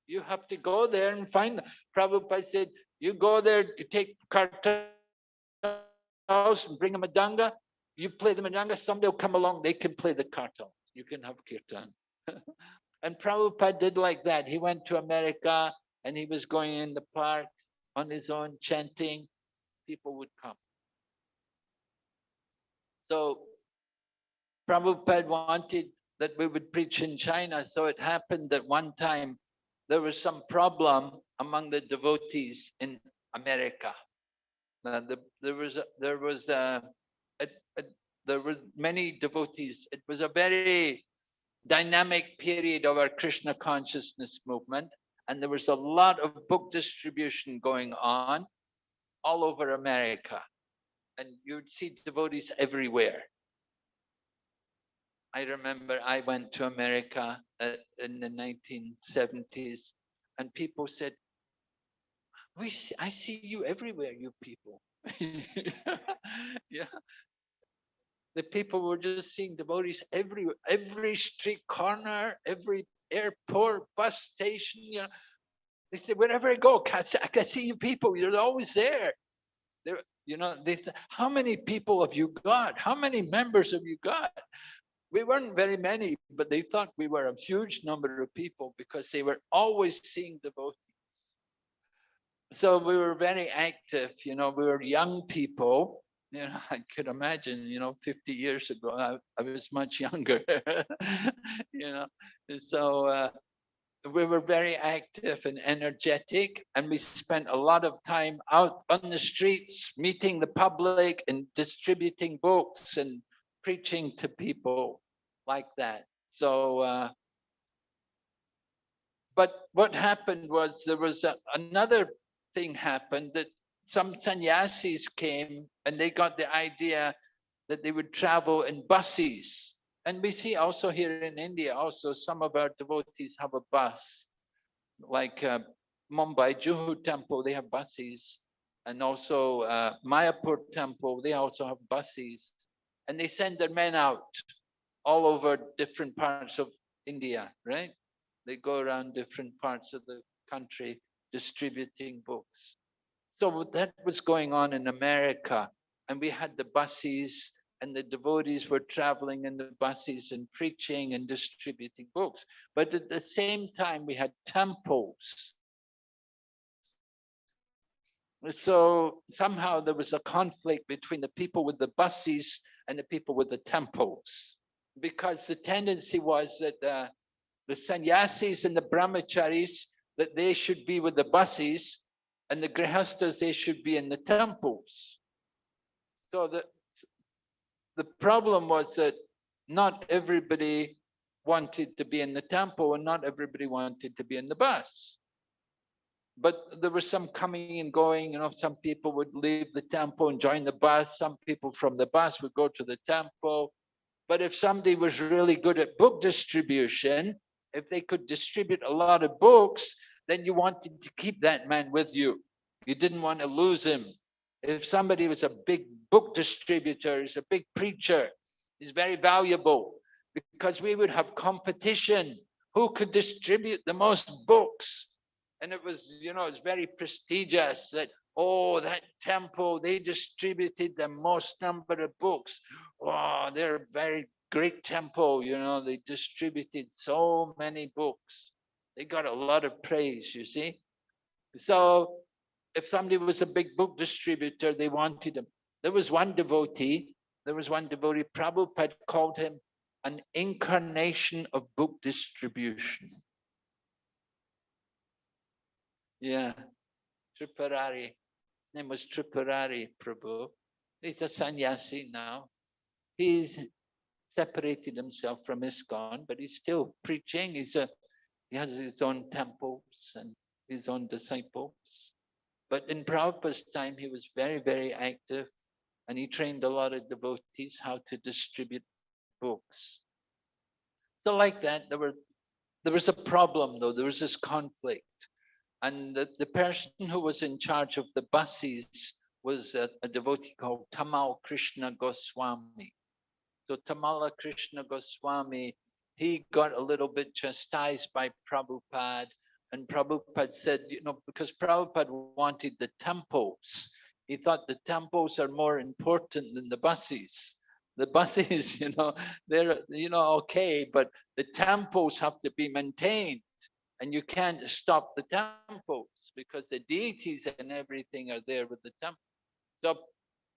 You have to go there and find them. Prabhupada said, you go there, you take kartals and bring a madanga, you play the madanga, somebody will come along, they can play the kartal. You can have kirtan. And Prabhupada did like that. He went to America and he was going in the park on his own, chanting. People would come. So Prabhupada wanted that we would preach in China. So it happened that one time there was some problem among the devotees in America. There were many devotees. It was a very dynamic period of our Krishna consciousness movement, and there was a lot of book distribution going on all over America, and you'd see devotees everywhere. I remember I went to America in the 1970s, and people said, I see you everywhere, you people. Yeah. The people were just seeing devotees every street corner, every airport, bus station. They said, wherever I go, I can see you people. You're always there. How many people have you got? How many members have you got? We weren't very many, but they thought we were a huge number of people because they were always seeing devotees. So we were very active, we were young people. I could imagine, 50 years ago, I was much younger, So we were very active and energetic, and we spent a lot of time out on the streets, meeting the public and distributing books and preaching to people like that. So, but what happened was there was another thing happened that some sannyasis came and they got the idea that they would travel in buses. And we see also here in India, also some of our devotees have a bus, like Mumbai Juhu Temple, they have buses, and also Mayapur Temple, they also have buses, and they send their men out all over different parts of India, right? They go around different parts of the country distributing books. So that was going on in America, and we had the buses, and the devotees were traveling in the buses and preaching and distributing books. But at the same time, we had temples. So somehow there was a conflict between the people with the buses and the people with the temples, because the tendency was that the sannyasis and the brahmacharis, that they should be with the buses, and the grihastas, they should be in the temples. So the problem was that not everybody wanted to be in the temple and not everybody wanted to be in the bus. But there was some coming and going, some people would leave the temple and join the bus. Some people from the bus would go to the temple. But if somebody was really good at book distribution, if they could distribute a lot of books, then you wanted to keep that man with you. You didn't want to lose him. If somebody was a big book distributor, is a big preacher, is very valuable, because we would have competition. Who could distribute the most books? And it was, it's very prestigious that, oh, that temple, they distributed the most number of books. Oh, they're a very great temple, they distributed so many books. They got a lot of praise, you see. So if somebody was a big book distributor, they wanted him. There was one devotee, Prabhupada called him an incarnation of book distribution. Yeah, Tripurari. His name was Tripurari Prabhu. He's a sannyasi now. He's separated himself from ISKCON, but he's still preaching. He has his own temples and his own disciples. But in Prabhupada's time, he was very, very active, and he trained a lot of devotees how to distribute books. So like that, there was a problem though. There was this conflict. And the person who was in charge of the buses was a devotee called Tamal Krishna Goswami. So Tamala Krishna Goswami, he got a little bit chastised by Prabhupada. And Prabhupada said, because Prabhupada wanted the temples, he thought the temples are more important than the buses. The buses, they're, okay, but the temples have to be maintained. And you can't stop the temples because the deities and everything are there with the temple. So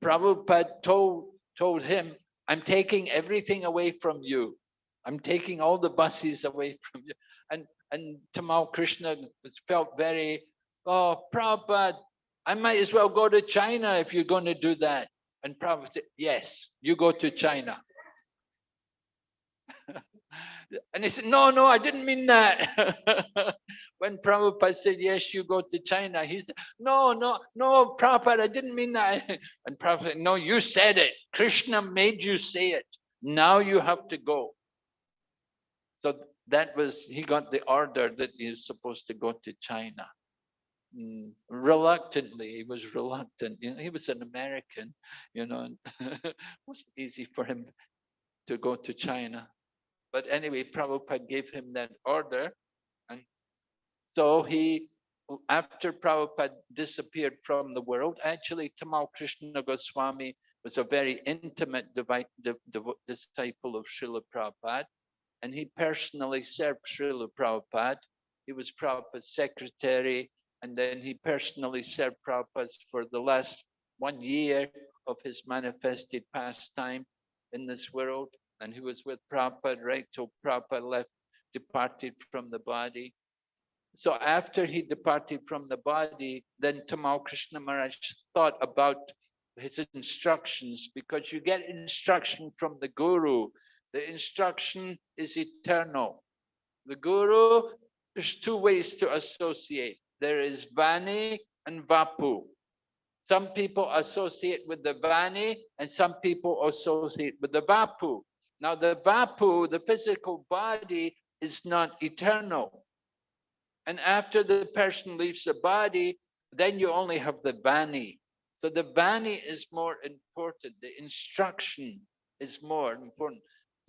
Prabhupada told him, I'm taking everything away from you. I'm taking all the buses away from you. And Tamal Krishna felt very, oh, Prabhupada, I might as well go to China if you're going to do that. And Prabhupada said, yes, you go to China. And he said, no, I didn't mean that. When Prabhupada said, yes, you go to China, he said, no, Prabhupada, I didn't mean that. And Prabhupada said, no, you said it. Krishna made you say it. Now you have to go. So he got the order that he was supposed to go to China. Reluctantly, he was reluctant. He was an American, and it wasn't easy for him to go to China. But anyway, Prabhupada gave him that order. And so after Prabhupada disappeared from the world, actually Tamal Krishna Goswami was a very intimate disciple of Srila Prabhupada. And he personally served Srila Prabhupada. He was Prabhupada's secretary. And then he personally served Prabhupada for the last 1 year of his manifested pastime in this world. And he was with Prabhupada right till Prabhupada departed from the body. So after he departed from the body, then Tamal Krishna Maharaj thought about his instructions, because you get instruction from the Guru. The instruction is eternal. The Guru, there's two ways to associate. There is Vani and Vapu. Some people associate with the Vani and some people associate with the Vapu. Now the Vapu, the physical body, is not eternal. And after the person leaves the body, then you only have the Vani. So the Vani is more important. The instruction is more important.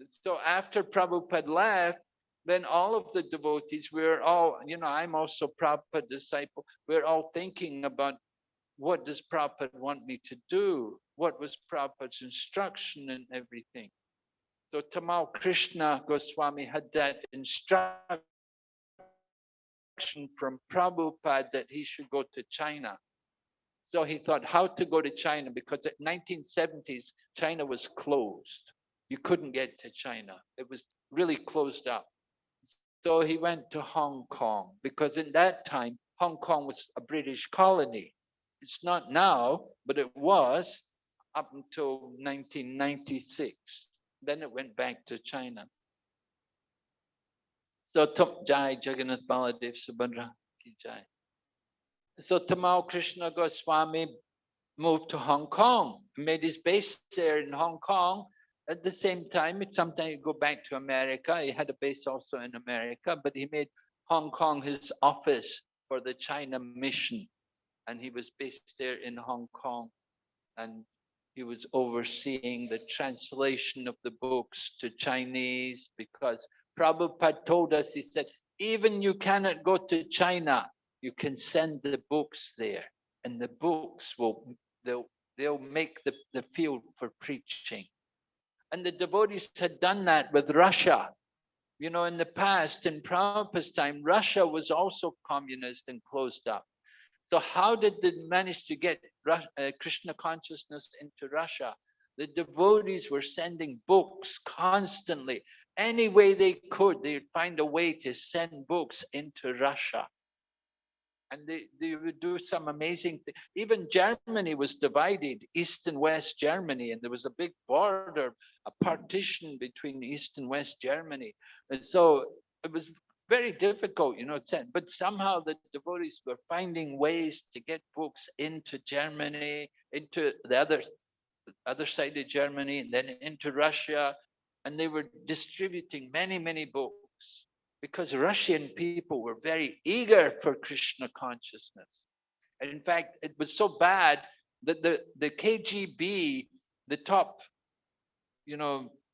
So after Prabhupada left, then all of the devotees, we're all, I'm also Prabhupada disciple. We're all thinking about, what does Prabhupada want me to do? What was Prabhupada's instruction and everything? So Tamal Krishna Goswami had that instruction from Prabhupada that he should go to China. So he thought how to go to China, because at 1970s, China was closed. You couldn't get to China. It was really closed up. So he went to Hong Kong, because in that time, Hong Kong was a British colony. It's not now, but it was up until 1996. Then it went back to China. So Jai Jagannath Baladev Subhadra ki Jai. So Tamal Krishna Goswami moved to Hong Kong, made his base there in Hong Kong. At the same time, sometimes he'd go back to America. He had a base also in America, but he made Hong Kong his office for the China mission. And he was based there in Hong Kong. And he was overseeing the translation of the books to Chinese, because Prabhupada told us, he said, even you cannot go to China, you can send the books there, and the books they'll make the field for preaching. And the devotees had done that with Russia. In the past, in Prabhupada's time, Russia was also communist and closed up. So how did they manage to get Krishna consciousness into Russia? The devotees were sending books constantly. Any way they could, they'd find a way to send books into Russia. And they would do some amazing things. Even Germany was divided, East and West Germany, and there was a big border, a partition between East and West Germany. And so it was very difficult, but somehow the devotees were finding ways to get books into Germany, into the other side of Germany, and then into Russia. And they were distributing many, many books, because Russian people were very eager for Krishna consciousness. And in fact, it was so bad that the KGB, the top,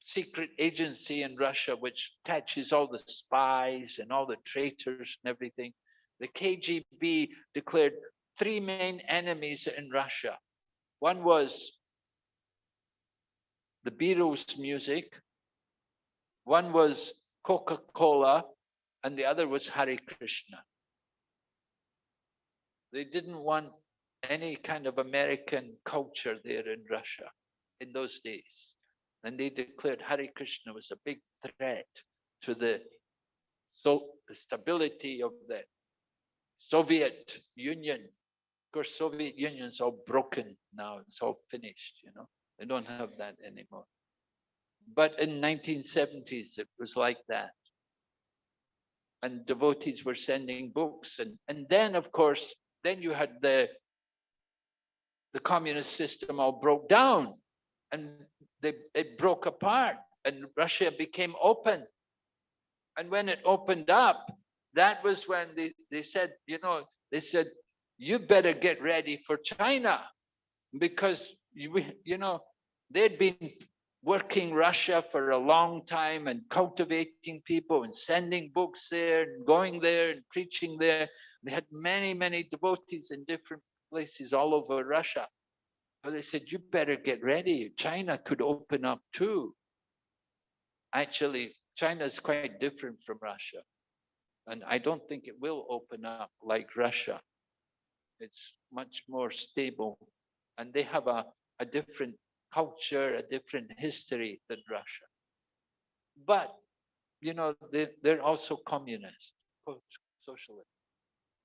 secret agency in Russia, which catches all the spies and all the traitors and everything, the KGB declared three main enemies in Russia. One was the Beatles music, one was Coca-Cola, and the other was Hare Krishna. They didn't want any kind of American culture there in Russia in those days. And they declared Hare Krishna was a big threat to the stability of the Soviet Union. Of course, Soviet Union's all broken now. It's all finished, They don't have that anymore. But in 1970s, it was like that. And devotees were sending books. And then, of course, then you had the communist system all broke down, and it broke apart, and Russia became open. And when it opened up, that was when they said, you better get ready for China, because they'd been working Russia for a long time and cultivating people and sending books there and going there and preaching there. They had many, many devotees in different places all over Russia. So they said, you better get ready. China could open up too. Actually, China is quite different from Russia. And I don't think it will open up like Russia. It's much more stable. And they have a different culture, a different history than Russia. But, they're also communist, socialist.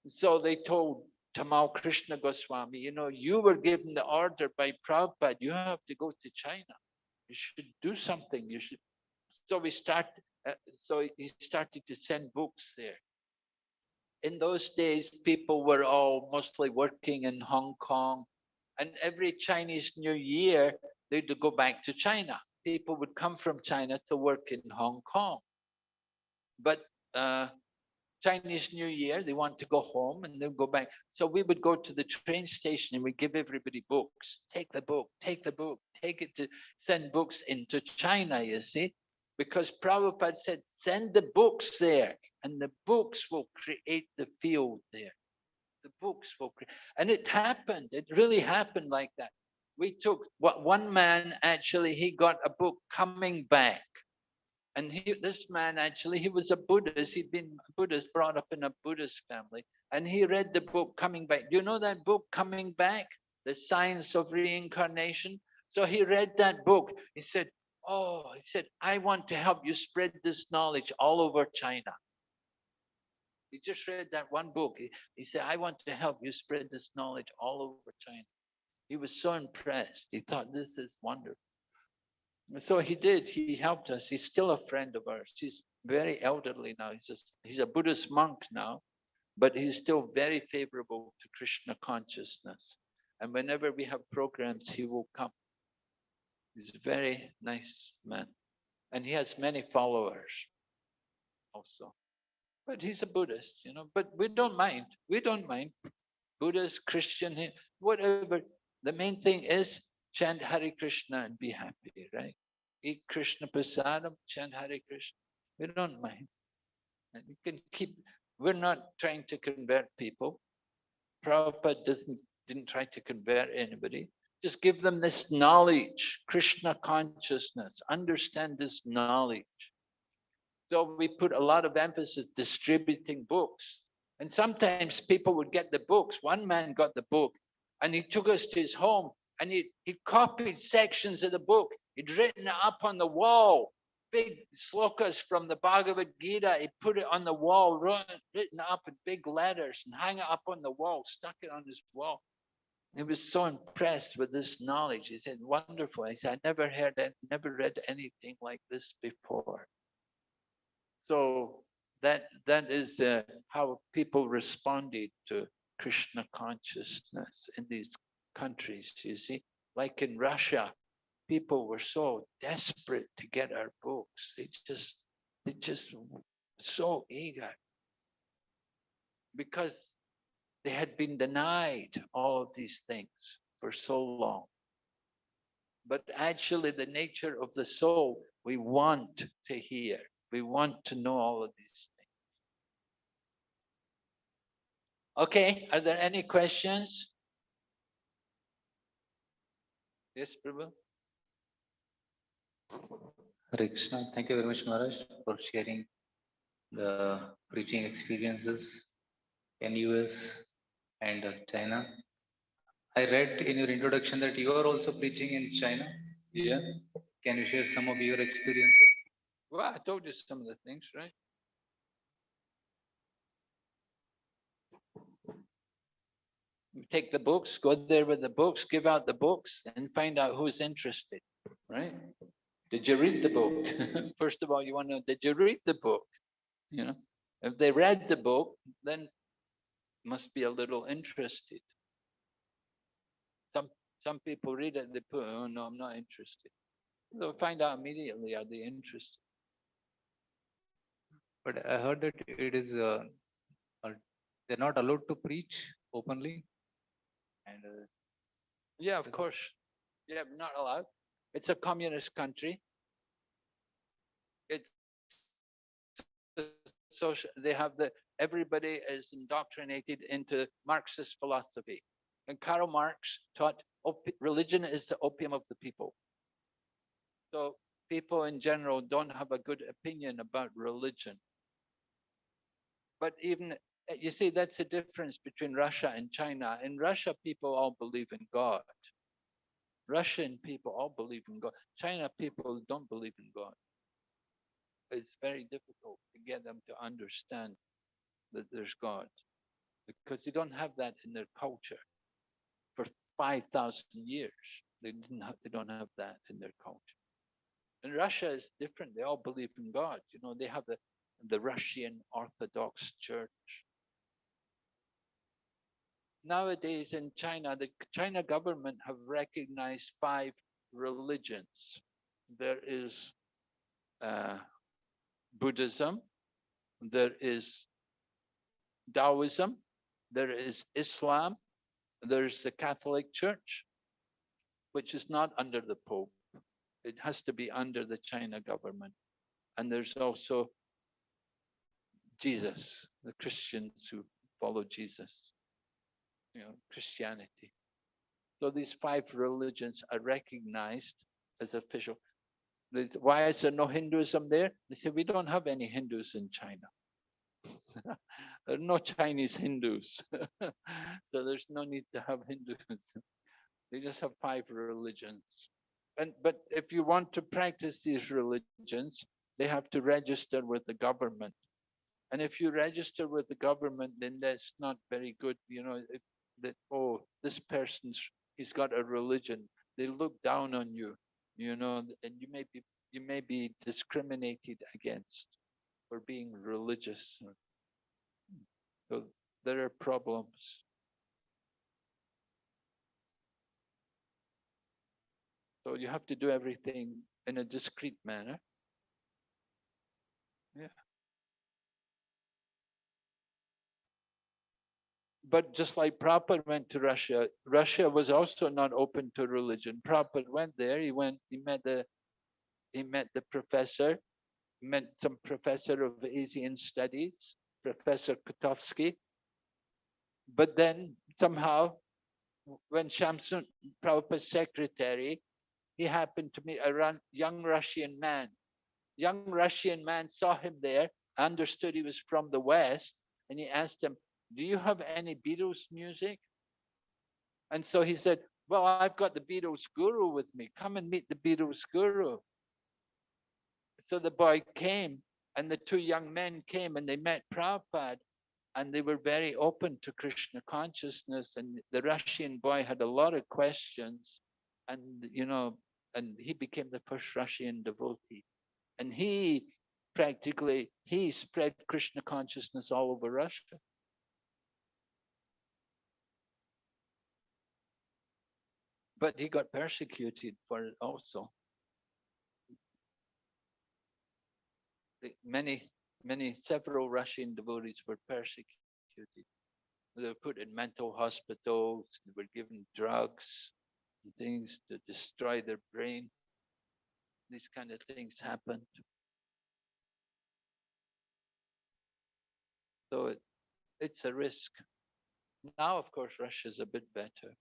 So they told Tamal Krishna Goswami, you were given the order by Prabhupada, you have to go to China. You should do something. You should. So so he started to send books there. In those days, people were all mostly working in Hong Kong, and every Chinese New Year, they'd go back to China. People would come from China to work in Hong Kong. But uh, Chinese New Year, they want to go home and they'll go back. So we would go to the train station and we give everybody books. Take the book, take the book, take it to send books into China, you see, because Prabhupada said, send the books there and the books will create the field there. The books will create. And it happened. It really happened like that. We took what one man actually, he got a book coming back. And this man actually, he was a Buddhist. He'd been a Buddhist, brought up in a Buddhist family. And he read the book Coming Back. Do you know that book, Coming Back? The Science of Reincarnation? So he read that book. He said, I want to help you spread this knowledge all over China. He just read that one book. He said, I want to help you spread this knowledge all over China. He was so impressed. He thought, this is wonderful. So he did. He helped us. He's still a friend of ours. He's very elderly now. He's a Buddhist monk now, but he's still very favorable to Krishna consciousness. And whenever we have programs, he will come. He's a very nice man. And he has many followers also. But he's a Buddhist, but we don't mind. We don't mind. Buddhist, Christian, whatever. The main thing is chant Hare Krishna and be happy, right? Eat Krishna prasadam, chant Hare Krishna. We don't mind. And we can we're not trying to convert people. Prabhupada didn't try to convert anybody. Just give them this knowledge, Krishna consciousness, understand this knowledge. So we put a lot of emphasis distributing books. And sometimes people would get the books. One man got the book and he took us to his home and he copied sections of the book. He'd written it up on the wall, big slokas from the Bhagavad Gita. He put it on the wall, written up in big letters and hung it up on the wall, stuck it on his wall. He was so impressed with this knowledge. He said, wonderful. I said, I never read anything like this before. So that is how people responded to Krishna consciousness in these countries. You see, like in Russia, people were so desperate to get our books. They just so eager because they had been denied all of these things for so long. But actually, the nature of the soul, we want to hear. We want to know all of these things. Okay, are there any questions? Yes, Prabhu? Hare Krishna. Thank you very much, Maharaj, for sharing the preaching experiences in US and China. I read in your introduction that you are also preaching in China. Yeah. Can you share some of your experiences? Well, I told you some of the things, right? You take the books, go there with the books, give out the books, and find out who's interested, right? Did you read the book? First of all, you want to know, did you read the book? If they read the book, then must be a little interested. Some people read it, they put, oh no, I'm not interested. They'll find out immediately, are they interested? But I heard that it is they're not allowed to preach openly. And yeah, of course. Yeah, not allowed. It's a communist country. It's social. They have everybody is indoctrinated into Marxist philosophy. And Karl Marx taught religion is the opium of the people. So people in general don't have a good opinion about religion. But even, you see, that's the difference between Russia and China. In Russia, people all believe in God. Russian people all believe in God. China people don't believe in God. It's very difficult to get them to understand that there's God. because they don't have that in their culture. For 5,000 years, they don't have that in their culture. And Russia is different. They all believe in God. You know, they have the Russian Orthodox Church. Nowadays in China, the China government have recognized 5 religions. There is uh, Buddhism, there is Taoism, there is Islam, there's the Catholic Church, which is not under the Pope. It has to be under the China government. And there's also Jesus, the Christians who follow Jesus, Christianity. So these 5 religions are recognized as official. Why is there no Hinduism there? They say, we don't have any Hindus in China. There are no Chinese Hindus. So there's no need to have Hindus. They just have 5 religions. But if you want to practice these religions, they have to register with the government. And if you register with the government, then that's not very good. That, oh, this person's, he's got a religion. They look down on you, and you may be discriminated against for being religious. So there are problems. So you have to do everything in a discreet manner. Yeah. But just like Prabhupada went to Russia, Russia was also not open to religion. Prabhupada went there. He met the professor, met some professor of Asian studies, Professor Kotovsky. But then somehow, when Shamsun, Prabhupada's secretary, he happened to meet a young Russian man. Young Russian man saw him there, understood he was from the West, and he asked him, do you have any Beatles music? And so he said, well, I've got the Beatles guru with me. Come and meet the Beatles guru. So the boy came, and the 2 young men came, and they met Prabhupada, and they were very open to Krishna consciousness. And the Russian boy had a lot of questions, and he became the first Russian devotee. And he spread Krishna consciousness all over Russia. But he got persecuted for it also. Several Russian devotees were persecuted. They were put in mental hospitals. They were given drugs and things to destroy their brain. These kind of things happened. So it's a risk. Now, of course, Russia's a bit better.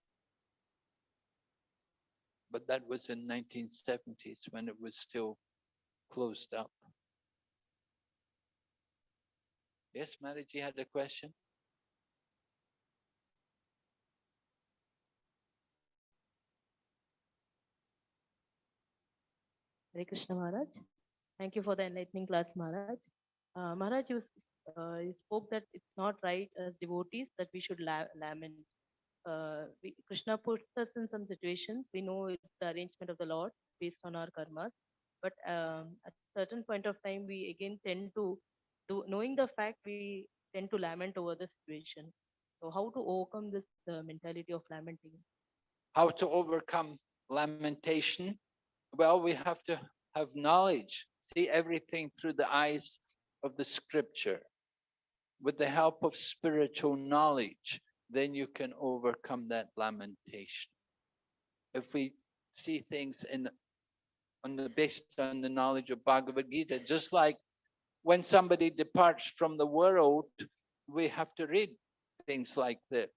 But that was in 1970s when it was still closed up. Yes, Mariji had a question. Hare Krishna Maharaj. Thank you for the enlightening class, Maharaj. Maharaj, you spoke that it's not right as devotees that we should lament. Krishna puts us in some situations. We know it's the arrangement of the Lord based on our karmas. But at certain point of time, we again tend to, knowing the fact, we tend to lament over the situation. So how to overcome this mentality of lamenting? How to overcome lamentation? Well, we have to have knowledge, see everything through the eyes of the scripture. With the help of spiritual knowledge, then you can overcome that lamentation. If we see things based on the knowledge of Bhagavad Gita, just like when somebody departs from the world, we have to read things like the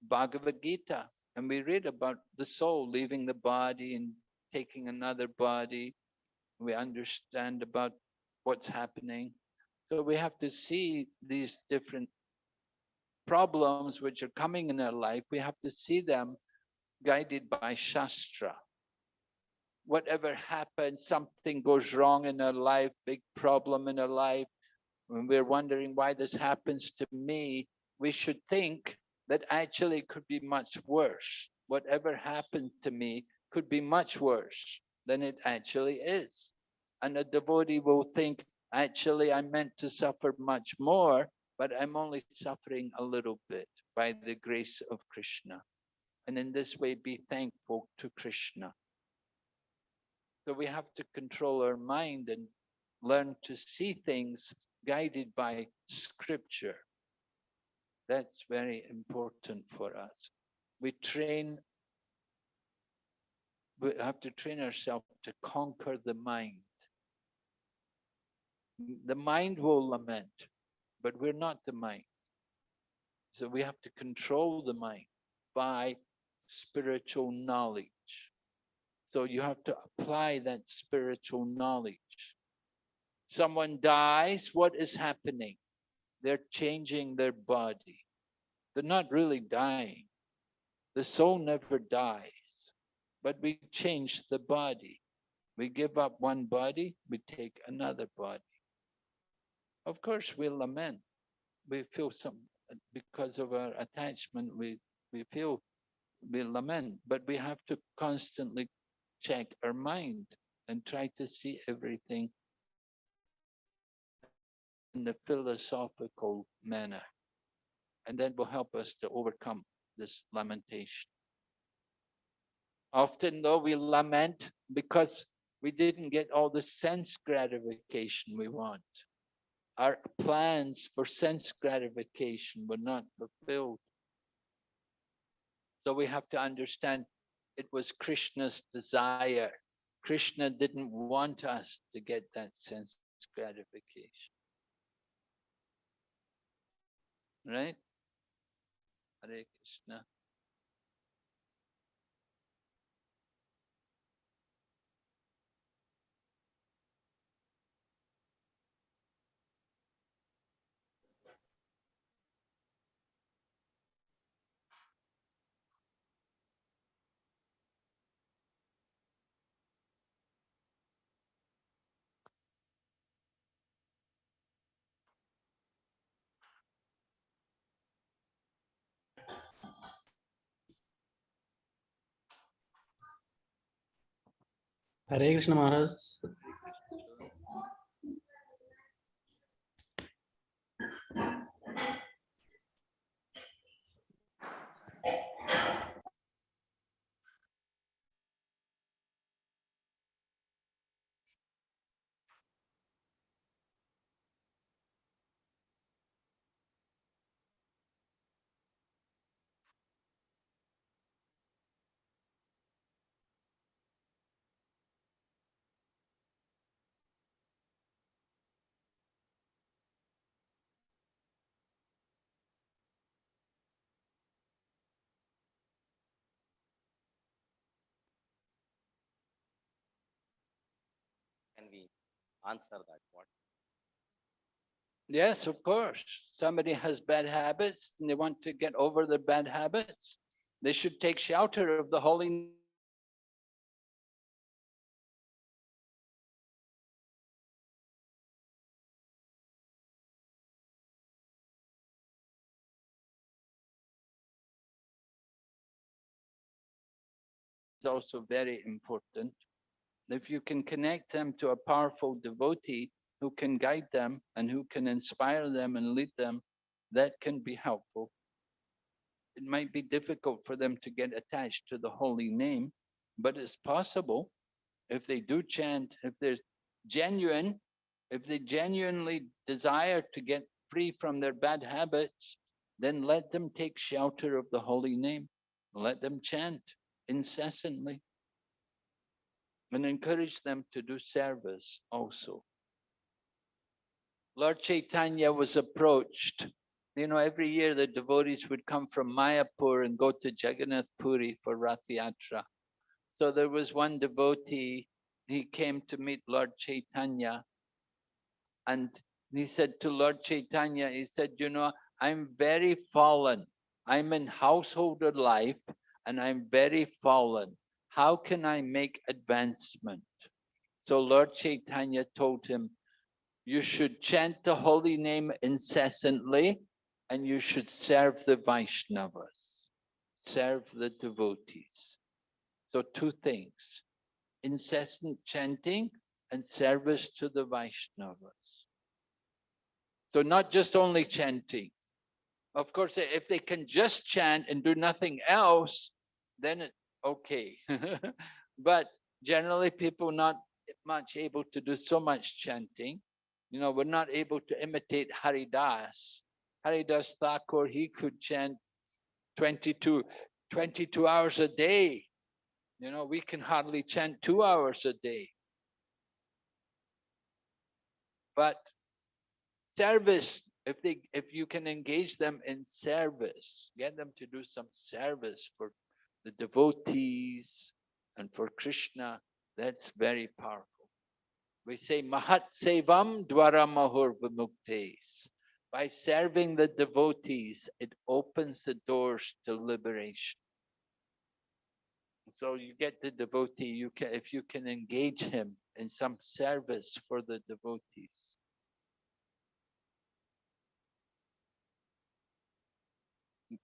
Bhagavad Gita, and we read about the soul leaving the body and taking another body. We understand about what's happening. So we have to see these different problems which are coming in our life. We have to see them guided by Shastra. Whatever happens, something goes wrong in our life, big problem in our life, when we're wondering why this happens to me, we should think that actually it could be much worse. Whatever happened to me could be much worse than it actually is. And a devotee will think, actually, I'm meant to suffer much more, but I'm only suffering a little bit by the grace of Krishna. And in this way, be thankful to Krishna. So we have to control our mind and learn to see things guided by scripture. That's very important for us. We train, we have to train ourselves to conquer the mind. The mind will lament, but we're not the mind. So we have to control the mind by spiritual knowledge. So you have to apply that spiritual knowledge. Someone dies, what is happening? They're changing their body. They're not really dying. The soul never dies, but we change the body. We give up one body, we take another body. Of course, we lament. We feel some, because of our attachment, we feel, we lament, but we have to constantly check our mind and try to see everything in the philosophical manner. And that will help us to overcome this lamentation. Often, though, we lament because we didn't get all the sense gratification we want. Our plans for sense gratification were not fulfilled. So we have to understand it was Krishna's desire. Krishna didn't want us to get that sense gratification. Right? Hare Krishna. Hare Krishna Maharaj. Hare Krishna. Can we answer that? What? Yes, of course. Somebody has bad habits and they want to get over their bad habits. They should take shelter of the holy name. It's also very important. If you can connect them to a powerful devotee who can guide them and who can inspire them and lead them, that can be helpful. It might be difficult for them to get attached to the holy name, but it's possible if they do chant, if they're genuine, if they genuinely desire to get free from their bad habits, then let them take shelter of the holy name. Let them chant incessantly and encourage them to do service also. Lord Chaitanya was approached. You know, every year the devotees would come from Mayapur and go to Jagannath Puri for Rath Yatra. So there was one devotee, he came to meet Lord Chaitanya, and he said to Lord Chaitanya, he said, you know, I'm very fallen. I'm in householder life and I'm very fallen. How can I make advancement? So Lord Chaitanya told him, you should chant the holy name incessantly and you should serve the Vaishnavas, serve the devotees. So two things, incessant chanting and service to the Vaishnavas. So not just only chanting. Of course, if they can just chant and do nothing else, then okay. But generally, people not much able to do so much chanting. We're not able to imitate Haridas. Haridas Thakur, he could chant 22, 22 hours a day. We can hardly chant 2 hours a day. But service, if you can engage them in service, get them to do some service for the devotees and for Krishna, that's very powerful. We say Mahat Sevam Dwara Mahur Vimuktes. By serving the devotees, it opens the doors to liberation. So you get the devotee, if you can engage him in some service for the devotees.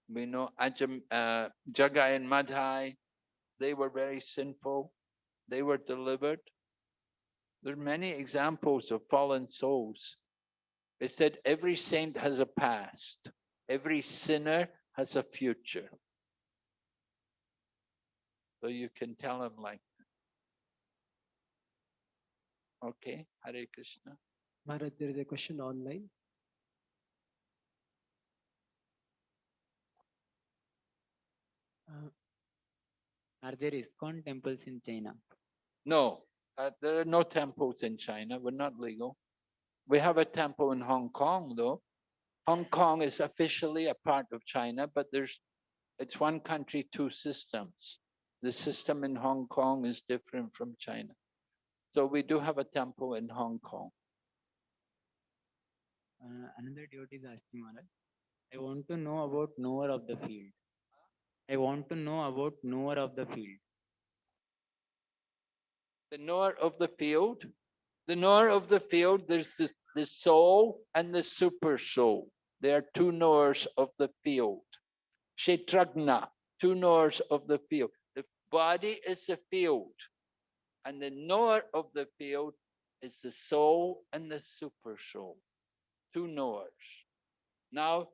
We know Jagai and Madhai, they were very sinful. They were delivered. There are many examples of fallen souls. It said every saint has a past. Every sinner has a future. So you can tell him like, okay, Hare Krishna. Maharaj, there is a question online. Are there ISKCON temples in China? No, there are no temples in China. We're not legal. We have a temple in Hong Kong, though. Hong Kong is officially a part of China, but it's one country, two systems. The system in Hong Kong is different from China. So we do have a temple in Hong Kong. Another devotee is asking, Maharaj, I want to know about knower of the field. I want to know about knower of the field. The knower of the field. The knower of the field, there's the soul and the super soul. There are two knowers of the field. Kshetragna, two knowers of the field. The body is the field, and the knower of the field is the soul and the super soul. Two knowers. Now,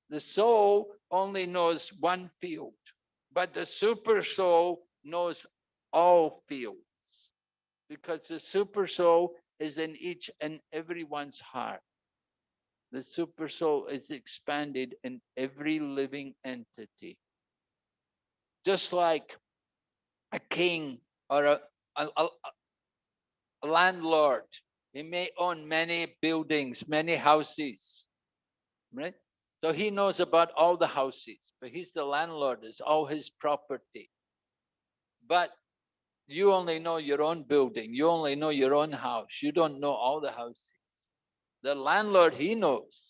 the soul only knows one field, but the super soul knows all fields, because the super soul is in each and everyone's heart. The super soul is expanded in every living entity. Just like a king or a landlord, he may own many buildings, many houses, right? So he knows about all the houses, but he's the landlord, it's all his property. But you only know your own building, you only know your own house, you don't know all the houses. The landlord, he knows.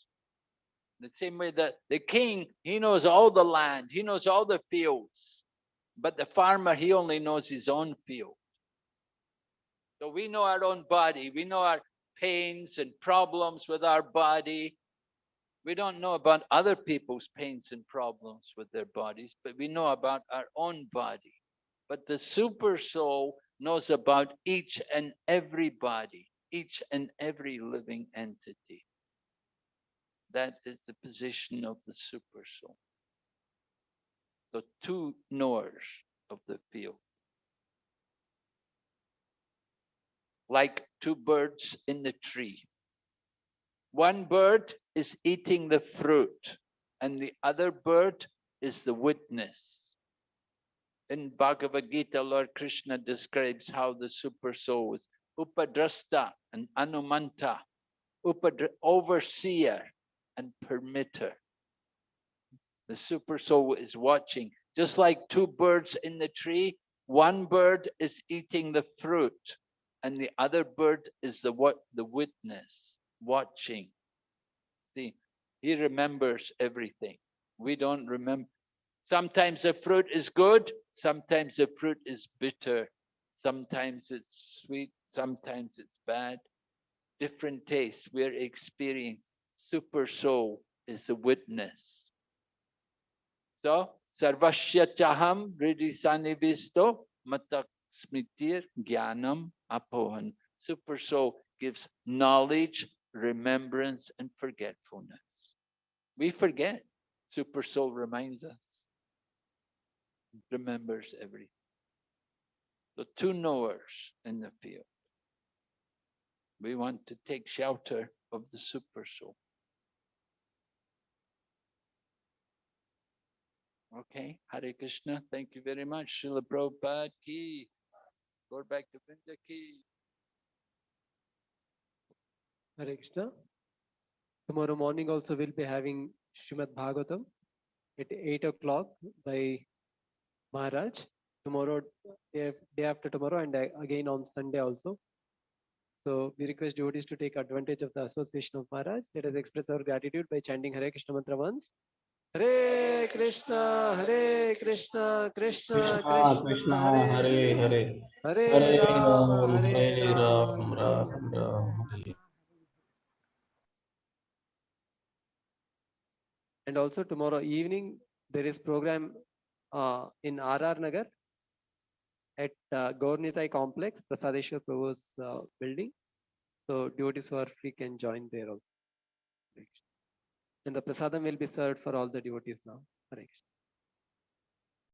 The same way that the king, he knows all the land, he knows all the fields. But the farmer, he only knows his own field. So we know our own body, we know our pains and problems with our body. We don't know about other people's pains and problems with their bodies, but we know about our own body. But the super soul knows about each and every body, each and every living entity. That is the position of the super soul. So two knowers of the field. Like two birds in the tree. One bird is eating the fruit, and the other bird is the witness. In Bhagavad Gita, Lord Krishna describes how the super soul is upadrasta and anumanta, overseer and permitter. The super soul is watching, just like two birds in the tree. One bird is eating the fruit, and the other bird is the witness, watching. See, he remembers everything. We don't remember. Sometimes the fruit is good, sometimes the fruit is bitter, sometimes it's sweet, sometimes it's bad. Different tastes we're experiencing. Super soul is a witness. So, sarvasya chaham hridisanivisto matak smitir jnanam apohan. Super soul gives knowledge, remembrance, and forgetfulness. We forget. Super soul reminds us, remembers everything. The two knowers in the field. We want to take shelter of the super soul. Okay, Hare Krishna. Thank you very much. Srila Prabhupada ki. Go back to Vrinda ki. Hare Krishna. Tomorrow morning also we'll be having Srimad Bhagavatam at 8 o'clock by Maharaj. Tomorrow, day after tomorrow, and again on Sunday also. So we request devotees to take advantage of the association of Maharaj. Let us express our gratitude by chanting Hare Krishna mantra once. Hare Krishna, Hare Krishna, Krishna Krishna Krishna, Krishna Hare Hare Hare, Hare Hare Hare Rama, Ram Hare Hare Rama, Ram Rama. Ram Ram Hare. And also tomorrow evening there is program in R Nagar at Gaurnitai Complex, Prasadeshwar Prabhu's building. So devotees who are free can join there also. And the prasadam will be served for all the devotees now. Hare Krishna.